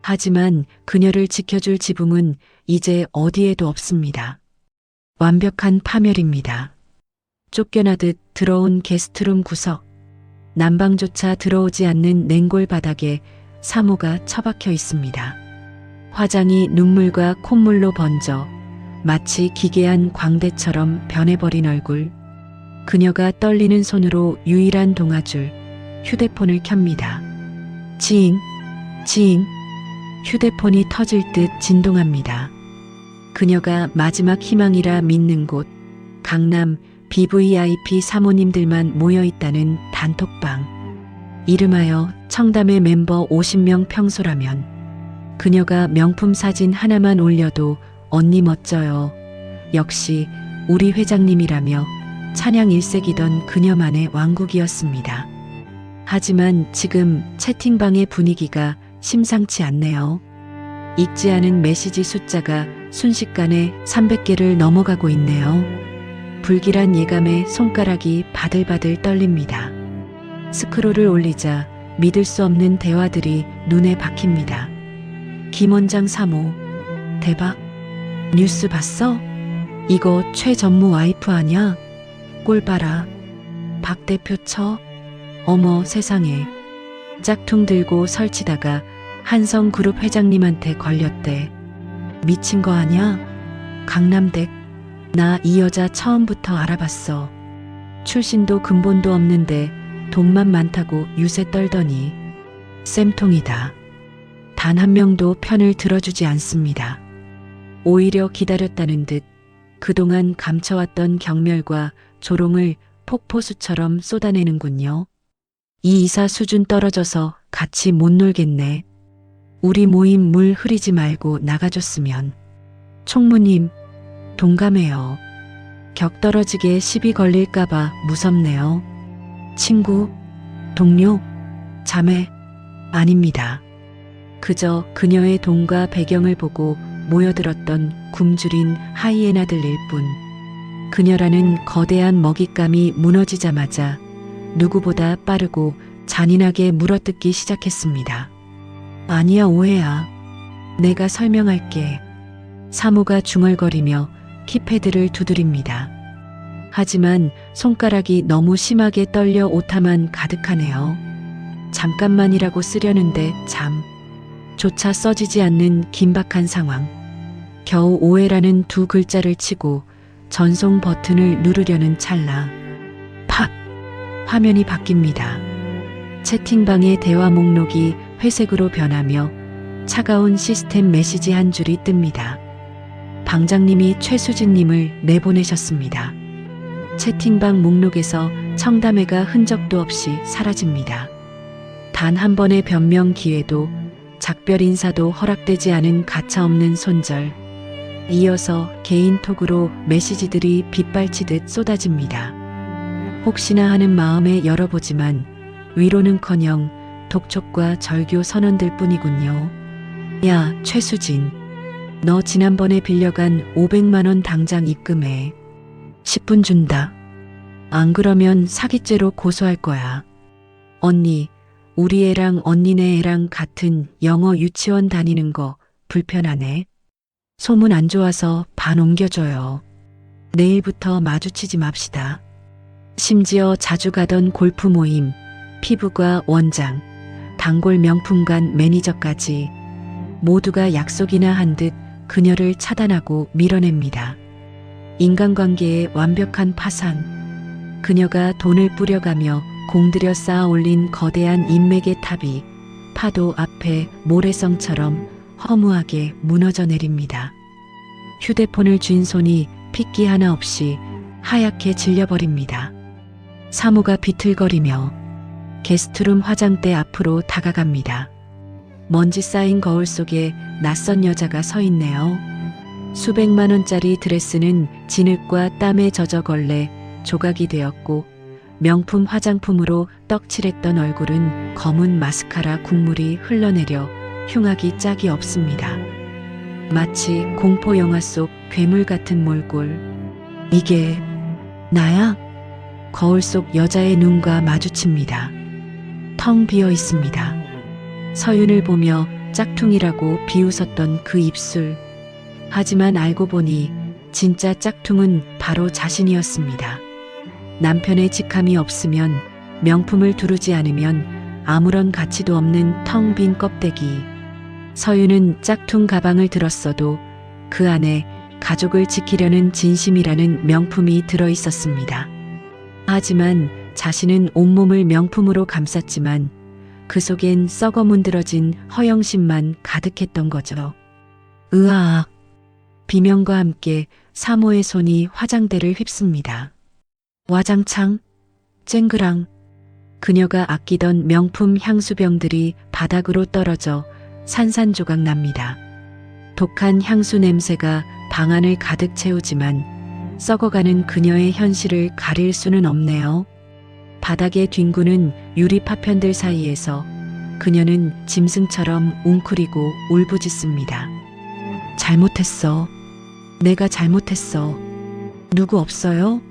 하지만 그녀를 지켜줄 지붕은 이제 어디에도 없습니다. 완벽한 파멸입니다. 쫓겨나듯 들어온 게스트룸 구석, 난방조차 들어오지 않는 냉골 바닥에 사모가 처박혀 있습니다. 화장이 눈물과 콧물로 번져 마치 기괴한 광대처럼 변해버린 얼굴. 그녀가 떨리는 손으로 유일한 동아줄 휴대폰을 켭니다. 징, 징. 휴대폰이 터질 듯 진동합니다. 그녀가 마지막 희망이라 믿는 곳, 강남 BVIP 사모님들만 모여있다는 단톡방. 이름하여 청담의 멤버 50명 평소라면 그녀가 명품 사진 하나만 올려도 언니 멋져요. 역시 우리 회장님이라며 찬양 일색이던 그녀만의 왕국이었습니다. 하지만 지금 채팅방의 분위기가 심상치 않네요. 읽지 않은 메시지 숫자가 순식간에 300개를 넘어가고 있네요. 불길한 예감에 손가락이 바들바들 떨립니다. 스크롤을 올리자 믿을 수 없는 대화들이 눈에 박힙니다. 김 원장 사모, 대박. 뉴스 봤어? 이거 최 전무 와이프 아냐? 꼴 봐라. 박 대표 처? 어머 세상에. 짝퉁 들고 설치다가 한성그룹 회장님한테 걸렸대. 미친 거 아냐? 강남댁. 나 이 여자 처음부터 알아봤어. 출신도 근본도 없는데 돈만 많다고 유세 떨더니 쌤통이다. 단 한 명도 편을 들어주지 않습니다. 오히려 기다렸다는 듯 그동안 감춰왔던 경멸과 조롱을 폭포수처럼 쏟아내는군요. 이 이사 수준 떨어져서 같이 못 놀겠네. 우리 모임 물 흐리지 말고 나가줬으면. 총무님, 동감해요. 격 떨어지게 시비 걸릴까봐 무섭네요. 친구, 동료, 자매, 아닙니다. 그저 그녀의 돈과 배경을 보고 모여들었던 굶주린 하이에나들일 뿐. 그녀라는 거대한 먹잇감이 무너지자마자 누구보다 빠르고 잔인하게 물어뜯기 시작했습니다. 아니야, 오해야. 내가 설명할게. 사모가 중얼거리며 키패드를 두드립니다. 하지만 손가락이 너무 심하게 떨려 오타만 가득하네요. 잠깐만이라고 쓰려는데 조차 써지지 않는 긴박한 상황. 겨우 오해라는 두 글자를 치고 전송 버튼을 누르려는 찰나. 팍! 화면이 바뀝니다. 채팅방의 대화 목록이 회색으로 변하며 차가운 시스템 메시지 한 줄이 뜹니다. 방장님이 최수진님을 내보내셨습니다. 채팅방 목록에서 청담회가 흔적도 없이 사라집니다. 단 한 번의 변명 기회도 작별 인사도 허락되지 않은 가차없는 손절. 이어서 개인톡으로 메시지들이 빗발치듯 쏟아집니다. 혹시나 하는 마음에 열어보지만 위로는커녕 독촉과 절교 선언들 뿐이군요. 야, 최수진. 너 지난번에 빌려간 500만 원 당장 입금해. 10분 준다. 안 그러면 사기죄로 고소할 거야. 언니, 우리 애랑 언니네 애랑 같은 영어 유치원 다니는 거 불편하네. 소문 안 좋아서 반 옮겨줘요. 내일부터 마주치지 맙시다. 심지어 자주 가던 골프 모임, 피부과 원장, 단골 명품관 매니저까지 모두가 약속이나 한 듯 그녀를 차단하고 밀어냅니다. 인간관계의 완벽한 파산. 그녀가 돈을 뿌려가며 공들여 쌓아 올린 거대한 인맥의 탑이 파도 앞에 모래성처럼 허무하게 무너져 내립니다. 휴대폰을 쥔 손이 핏기 하나 없이 하얗게 질려버립니다. 사모가 비틀거리며 게스트룸 화장대 앞으로 다가갑니다. 먼지 쌓인 거울 속에 낯선 여자가 서 있네요. 수백만 원짜리 드레스는 진흙과 땀에 젖어 걸레 조각이 되었고 명품 화장품으로 떡칠했던 얼굴은 검은 마스카라 국물이 흘러내려 흉악이 짝이 없습니다. 마치 공포 영화 속 괴물 같은 몰골. 이게 나야? 거울 속 여자의 눈과 마주칩니다. 텅 비어 있습니다. 서윤을 보며 짝퉁이라고 비웃었던 그 입술. 하지만 알고 보니 진짜 짝퉁은 바로 자신이었습니다. 남편의 직함이 없으면, 명품을 두르지 않으면 아무런 가치도 없는 텅 빈 껍데기. 서윤은 짝퉁 가방을 들었어도 그 안에 가족을 지키려는 진심이라는 명품이 들어 있었습니다. 하지만 자신은 온몸을 명품으로 감쌌지만 그 속엔 썩어 문드러진 허영심만 가득했던 거죠. 으아악! 비명과 함께 사모의 손이 화장대를 휩습니다. 와장창, 쨍그랑. 그녀가 아끼던 명품 향수병들이 바닥으로 떨어져 산산조각 납니다. 독한 향수 냄새가 방 안을 가득 채우지만 썩어가는 그녀의 현실을 가릴 수는 없네요. 바닥에 뒹구는 유리 파편들 사이에서 그녀는 짐승처럼 웅크리고 울부짖습니다. 잘못했어. 내가 잘못했어. 누구 없어요?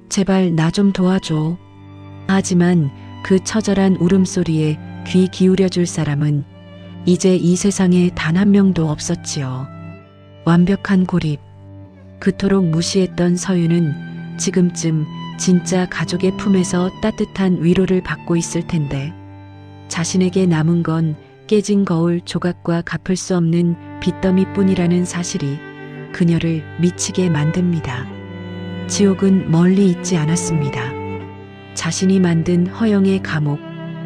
제발 나 좀 도와줘. 하지만 그 처절한 울음소리에 귀 기울여줄 사람은 이제 이 세상에 단 한 명도 없었지요. 완벽한 고립. 그토록 무시했던 서윤은 지금쯤 진짜 가족의 품에서 따뜻한 위로를 받고 있을 텐데, 자신에게 남은 건 깨진 거울 조각과 갚을 수 없는 빚더미뿐이라는 사실이 그녀를 미치게 만듭니다. 지옥은 멀리 있지 않았습니다. 자신이 만든 허영의 감옥,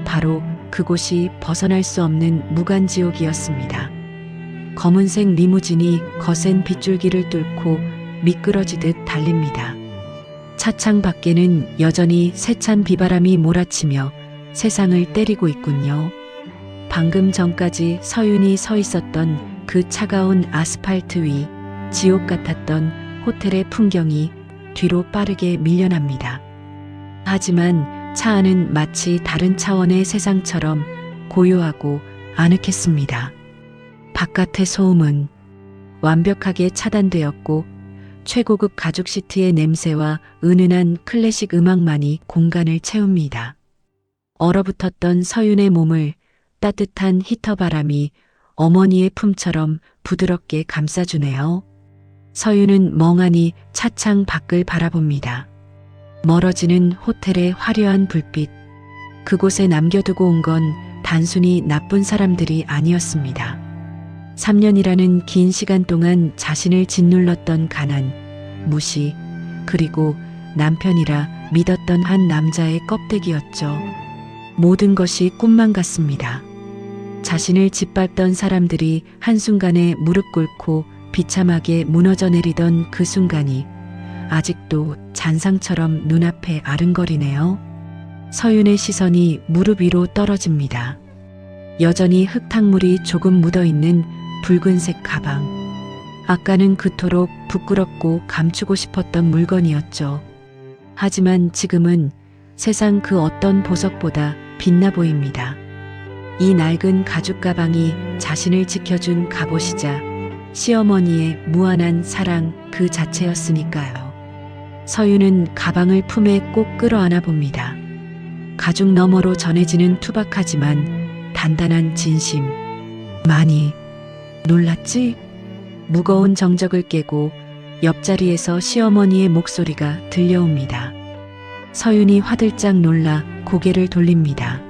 바로 그곳이 벗어날 수 없는 무간지옥이었습니다. 검은색 리무진이 거센 빗줄기를 뚫고 미끄러지듯 달립니다. 차창 밖에는 여전히 세찬 비바람이 몰아치며 세상을 때리고 있군요. 방금 전까지 서윤이 서 있었던 그 차가운 아스팔트 위, 지옥 같았던 호텔의 풍경이 뒤로 빠르게 밀려납니다. 하지만 차 안은 마치 다른 차원의 세상처럼 고요하고 아늑했습니다. 바깥의 소음은 완벽하게 차단되었고 최고급 가죽 시트의 냄새와 은은한 클래식 음악만이 공간을 채웁니다. 얼어붙었던 서윤의 몸을 따뜻한 히터 바람이 어머니의 품처럼 부드럽게 감싸주네요. 서윤은 멍하니 차창 밖을 바라봅니다. 멀어지는 호텔의 화려한 불빛. 그곳에 남겨두고 온 건 단순히 나쁜 사람들이 아니었습니다. 3년이라는 긴 시간 동안 자신을 짓눌렀던 가난, 무시, 그리고 남편이라 믿었던 한 남자의 껍데기였죠. 모든 것이 꿈만 같습니다. 자신을 짓밟던 사람들이 한순간에 무릎 꿇고 비참하게 무너져 내리던 그 순간이 아직도 잔상처럼 눈앞에 아른거리네요. 서윤의 시선이 무릎 위로 떨어집니다. 여전히 흙탕물이 조금 묻어있는 붉은색 가방. 아까는 그토록 부끄럽고 감추고 싶었던 물건이었죠. 하지만 지금은 세상 그 어떤 보석보다 빛나 보입니다. 이 낡은 가죽 가방이 자신을 지켜준 갑옷이자 시어머니의 무한한 사랑 그 자체였으니까요. 서윤은 가방을 품에 꼭 끌어안아 봅니다. 가죽 너머로 전해지는 투박하지만 단단한 진심. 많이 놀랐지? 무거운 정적을 깨고 옆자리에서 시어머니의 목소리가 들려옵니다. 서윤이 화들짝 놀라 고개를 돌립니다.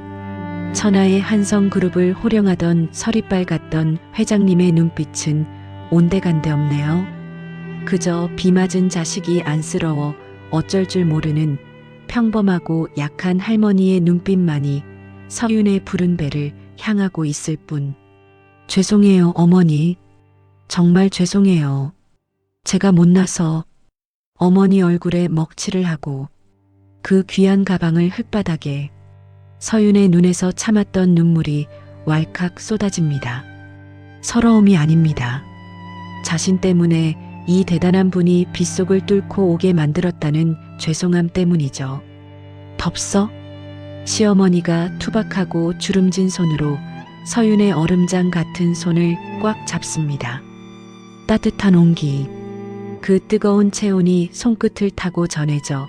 천하의 한성 그룹을 호령하던 서리빨 같던 회장님의 눈빛은 온데간데 없네요. 그저 비 맞은 자식이 안쓰러워 어쩔 줄 모르는 평범하고 약한 할머니의 눈빛만이 서윤의 부른 배를 향하고 있을 뿐. 죄송해요, 어머니. 정말 죄송해요. 제가 못나서. 어머니 얼굴에 먹칠을 하고 그 귀한 가방을 흙바닥에. 서윤의 눈에서 참았던 눈물이 왈칵 쏟아집니다. 서러움이 아닙니다. 자신 때문에 이 대단한 분이 빗속을 뚫고 오게 만들었다는 죄송함 때문이죠. 덥서? 시어머니가 투박하고 주름진 손으로 서윤의 얼음장 같은 손을 꽉 잡습니다. 따뜻한 온기, 그 뜨거운 체온이 손끝을 타고 전해져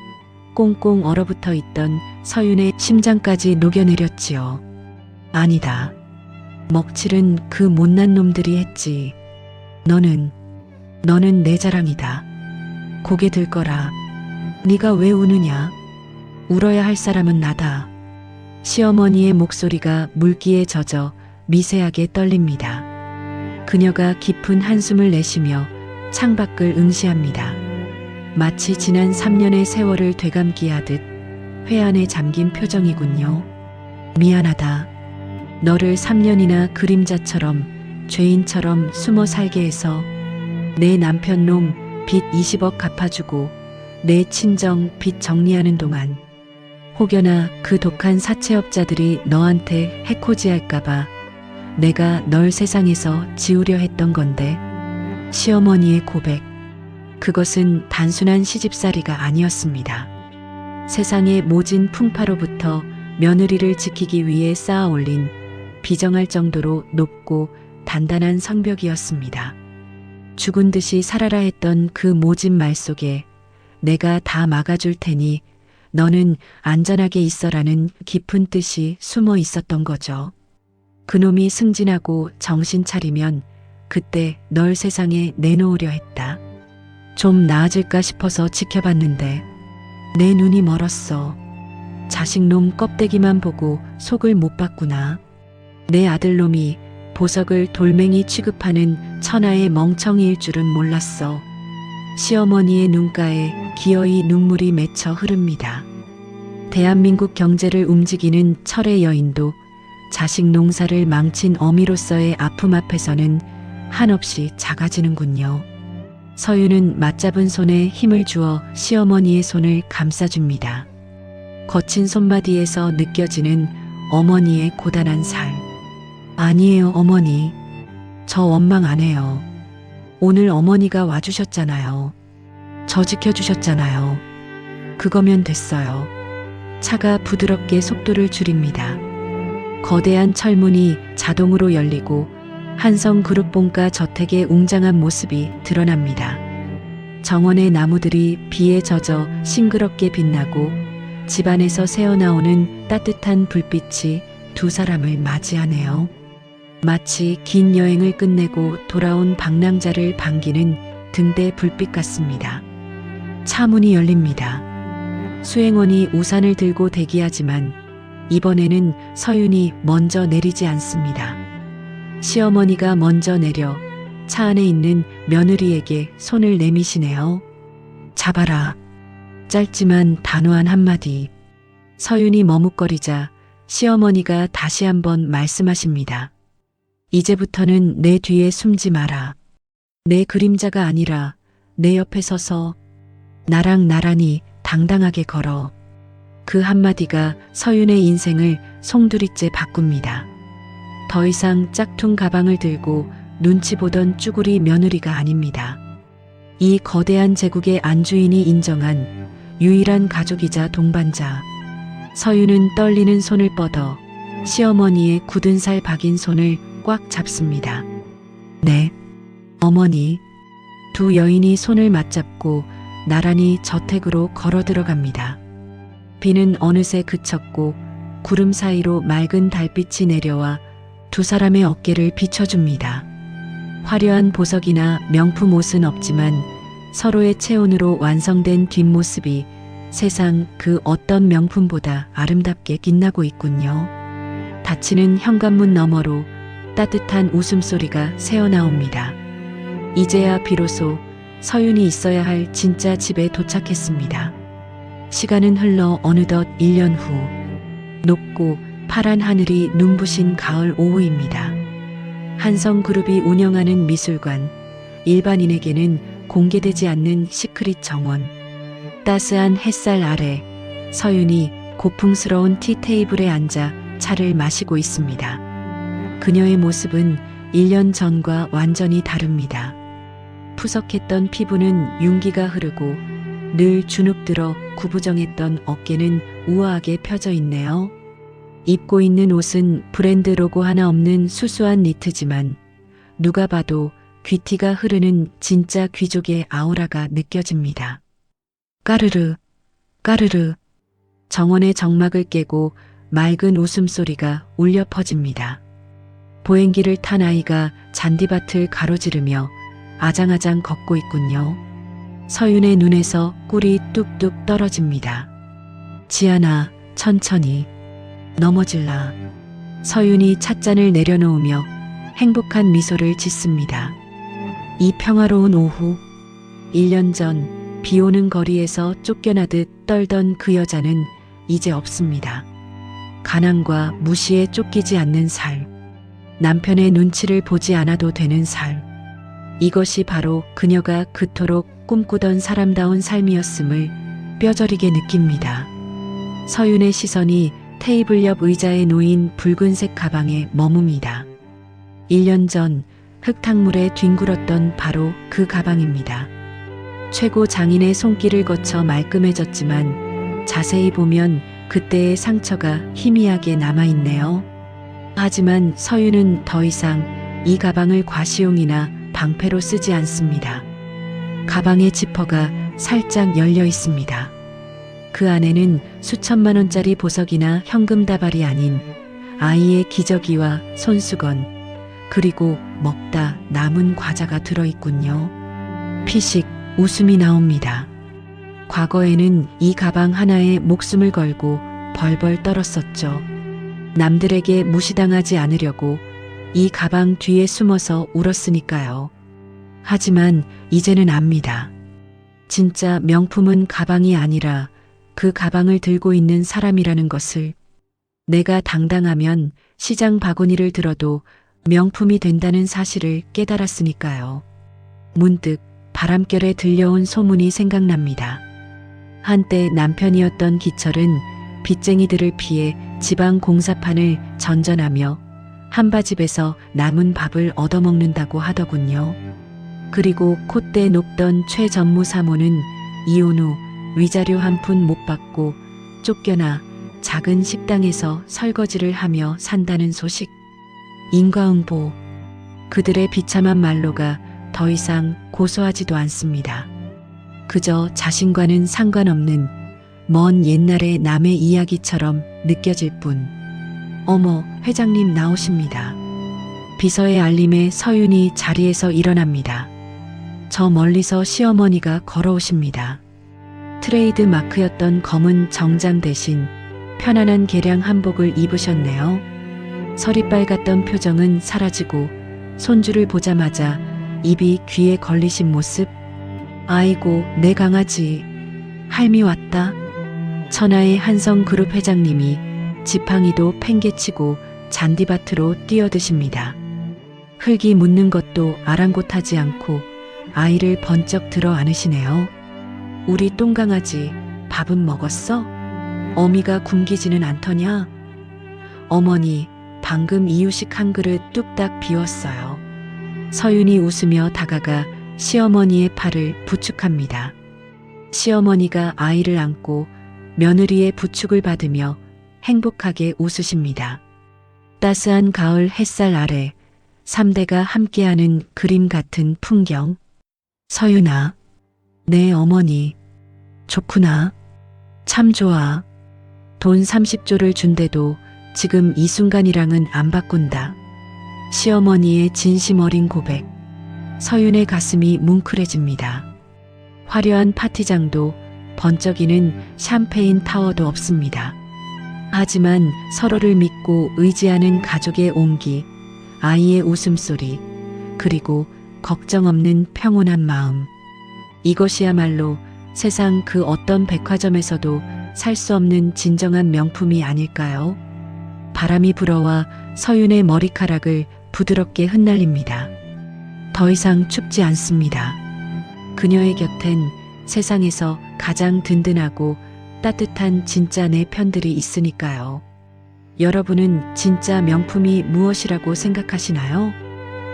꽁꽁 얼어붙어 있던 서윤의 심장까지 녹여내렸지요. 아니다. 먹칠은 그 못난 놈들이 했지. 너는 내 자랑이다. 고개 들 거라. 네가 왜 우느냐? 울어야 할 사람은 나다. 시어머니의 목소리가 물기에 젖어 미세하게 떨립니다. 그녀가 깊은 한숨을 내쉬며 창밖을 응시합니다. 마치 지난 3년의 세월을 되감기 하듯 회한에 잠긴 표정이군요. 미안하다. 너를 3년이나 그림자처럼 죄인처럼 숨어 살게 해서 내 남편 놈 빚 20억 갚아주고 내 친정 빚 정리하는 동안 혹여나 그 독한 사채업자들이 너한테 해코지할까봐 내가 널 세상에서 지우려 했던 건데. 시어머니의 고백. 그것은 단순한 시집살이가 아니었습니다. 세상의 모진 풍파로부터 며느리를 지키기 위해 쌓아 올린 비정할 정도로 높고 단단한 성벽이었습니다. 죽은 듯이 살아라 했던 그 모진 말 속에 내가 다 막아줄 테니 너는 안전하게 있어라는 깊은 뜻이 숨어 있었던 거죠. 그놈이 승진하고 정신 차리면 그때 널 세상에 내놓으려 했다. 좀 나아질까 싶어서 지켜봤는데 내 눈이 멀었어. 자식놈 껍데기만 보고 속을 못 봤구나. 내 아들놈이 보석을 돌멩이 취급하는 천하의 멍청이일 줄은 몰랐어. 시어머니의 눈가에 기어이 눈물이 맺혀 흐릅니다. 대한민국 경제를 움직이는 철의 여인도 자식 농사를 망친 어미로서의 아픔 앞에서는 한없이 작아지는군요. 서윤은 맞잡은 손에 힘을 주어 시어머니의 손을 감싸줍니다. 거친 손마디에서 느껴지는 어머니의 고단한 살. 아니에요, 어머니. 저 원망 안 해요. 오늘 어머니가 와주셨잖아요. 저 지켜주셨잖아요. 그거면 됐어요. 차가 부드럽게 속도를 줄입니다. 거대한 철문이 자동으로 열리고 한성그룹본가 저택의 웅장한 모습이 드러납니다. 정원의 나무들이 비에 젖어 싱그럽게 빛나고 집안에서 새어나오는 따뜻한 불빛이 두 사람을 맞이하네요. 마치 긴 여행을 끝내고 돌아온 방랑자를 반기는 등대 불빛 같습니다. 차 문이 열립니다. 수행원이 우산을 들고 대기하지만 이번에는 서윤이 먼저 내리지 않습니다. 시어머니가 먼저 내려 차 안에 있는 며느리에게 손을 내미시네요. 잡아라. 짧지만 단호한 한마디. 서윤이 머뭇거리자 시어머니가 다시 한번 말씀하십니다. 이제부터는 내 뒤에 숨지 마라. 내 그림자가 아니라 내 옆에 서서 나랑 나란히 당당하게 걸어. 그 한마디가 서윤의 인생을 송두리째 바꿉니다. 더 이상 짝퉁 가방을 들고 눈치 보던 쭈구리 며느리가 아닙니다. 이 거대한 제국의 안주인이 인정한 유일한 가족이자 동반자. 서윤은 떨리는 손을 뻗어 시어머니의 굳은 살 박인 손을 꽉 잡습니다. 네, 어머니. 두 여인이 손을 맞잡고 나란히 저택으로 걸어 들어갑니다. 비는 어느새 그쳤고 구름 사이로 맑은 달빛이 내려와 두 사람의 어깨를 비춰줍니다. 화려한 보석이나 명품 옷은 없지만 서로의 체온으로 완성된 뒷모습이 세상 그 어떤 명품보다 아름답게 빛나고 있군요. 닫히는 현관문 너머로 따뜻한 웃음소리가 새어나옵니다. 이제야 비로소 서윤이 있어야 할 진짜 집에 도착했습니다. 시간은 흘러 어느덧 1년 후 높고 파란 하늘이 눈부신 가을 오후입니다. 한성그룹이 운영하는 미술관, 일반인에게는 공개되지 않는 시크릿 정원. 따스한 햇살 아래 서윤이 고풍스러운 티테이블에 앉아 차를 마시고 있습니다. 그녀의 모습은 1년 전과 완전히 다릅니다. 푸석했던 피부는 윤기가 흐르고 늘 주눅들어 구부정했던 어깨는 우아하게 펴져 있네요. 입고 있는 옷은 브랜드 로고 하나 없는 수수한 니트지만 누가 봐도 귀티가 흐르는 진짜 귀족의 아우라가 느껴집니다. 까르르, 까르르. 정원의 정막을 깨고 맑은 웃음소리가 울려 퍼집니다. 보행기를 탄 아이가 잔디밭을 가로지르며 아장아장 걷고 있군요. 서윤의 눈에서 꿀이 뚝뚝 떨어집니다. 지안아, 천천히. 넘어질라. 서윤이 찻잔을 내려놓으며 행복한 미소를 짓습니다. 이 평화로운 오후, 1년 전 비 오는 거리에서 쫓겨나듯 떨던 그 여자는 이제 없습니다. 가난과 무시에 쫓기지 않는 삶. 남편의 눈치를 보지 않아도 되는 삶. 이것이 바로 그녀가 그토록 꿈꾸던 사람다운 삶이었음을 뼈저리게 느낍니다. 서윤의 시선이 테이블 옆 의자에 놓인 붉은색 가방에 머뭅니다. 1년 전 흙탕물에 뒹굴었던 바로 그 가방입니다. 최고 장인의 손길을 거쳐 말끔해졌지만 자세히 보면 그때의 상처가 희미하게 남아있네요. 하지만 서윤은 더 이상 이 가방을 과시용이나 방패로 쓰지 않습니다. 가방의 지퍼가 살짝 열려 있습니다. 그 안에는 수천만 원짜리 보석이나 현금 다발이 아닌 아이의 기저귀와 손수건, 그리고 먹다 남은 과자가 들어있군요. 피식 웃음이 나옵니다. 과거에는 이 가방 하나에 목숨을 걸고 벌벌 떨었었죠. 남들에게 무시당하지 않으려고 이 가방 뒤에 숨어서 울었으니까요. 하지만 이제는 압니다. 진짜 명품은 가방이 아니라 그 가방을 들고 있는 사람이라는 것을. 내가 당당하면 시장 바구니를 들어도 명품이 된다는 사실을 깨달았으니까요. 문득 바람결에 들려온 소문이 생각납니다. 한때 남편이었던 기철은 빚쟁이들을 피해 지방 공사판을 전전하며 한바집에서 남은 밥을 얻어먹는다고 하더군요. 그리고 콧대 높던 최 전무사모는 이혼 후 위자료 한 푼 못 받고 쫓겨나 작은 식당에서 설거지를 하며 산다는 소식. 인과응보. 그들의 비참한 말로가 더 이상 고소하지도 않습니다. 그저 자신과는 상관없는 먼 옛날의 남의 이야기처럼 느껴질 뿐. 어머, 회장님 나오십니다. 비서의 알림에 서윤이 자리에서 일어납니다. 저 멀리서 시어머니가 걸어오십니다. 트레이드 마크였던 검은 정장 대신 편안한 개량 한복을 입으셨네요. 설이 빨갛던 표정은 사라지고 손주를 보자마자 입이 귀에 걸리신 모습. 아이고, 내 강아지. 할미 왔다. 천하의 한성그룹 회장님이 지팡이도 팽개치고 잔디밭으로 뛰어드십니다. 흙이 묻는 것도 아랑곳하지 않고 아이를 번쩍 들어 안으시네요. 우리 똥강아지, 밥은 먹었어? 어미가 굶기지는 않더냐? 어머니, 방금 이유식 한 그릇 뚝딱 비웠어요. 서윤이 웃으며 다가가 시어머니의 팔을 부축합니다. 시어머니가 아이를 안고 며느리의 부축을 받으며 행복하게 웃으십니다. 따스한 가을 햇살 아래 3대가 함께하는 그림 같은 풍경. 서윤아, 내 어머니. 좋구나. 참 좋아. 돈 30조를 준대도 지금 이 순간이랑은 안 바꾼다. 시어머니의 진심 어린 고백. 서윤의 가슴이 뭉클해집니다. 화려한 파티장도 번쩍이는 샴페인 타워도 없습니다. 하지만 서로를 믿고 의지하는 가족의 온기, 아이의 웃음소리, 그리고 걱정 없는 평온한 마음. 이것이야말로 세상 그 어떤 백화점에서도 살 수 없는 진정한 명품이 아닐까요? 바람이 불어와 서윤의 머리카락을 부드럽게 흩날립니다. 더 이상 춥지 않습니다. 그녀의 곁엔 세상에서 가장 든든하고 따뜻한 진짜 내 편들이 있으니까요. 여러분은 진짜 명품이 무엇이라고 생각하시나요?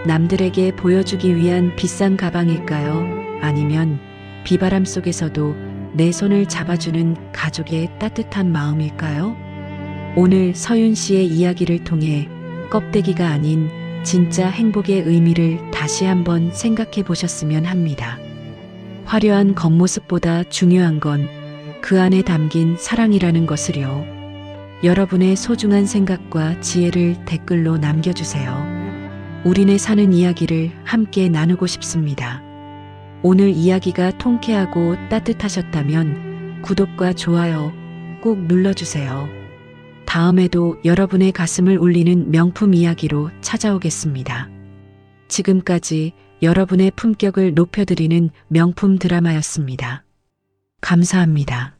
남들에게 보여주기 위한 비싼 가방일까요? 아니면 비바람 속에서도 내 손을 잡아주는 가족의 따뜻한 마음일까요? 오늘 서윤 씨의 이야기를 통해 껍데기가 아닌 진짜 행복의 의미를 다시 한번 생각해 보셨으면 합니다. 화려한 겉모습보다 중요한 건 그 안에 담긴 사랑이라는 것을요. 여러분의 소중한 생각과 지혜를 댓글로 남겨주세요. 우리네 사는 이야기를 함께 나누고 싶습니다. 오늘 이야기가 통쾌하고 따뜻하셨다면 구독과 좋아요 꼭 눌러주세요. 다음에도 여러분의 가슴을 울리는 명품 이야기로 찾아오겠습니다. 지금까지 여러분의 품격을 높여드리는 명품 드라마였습니다. 감사합니다.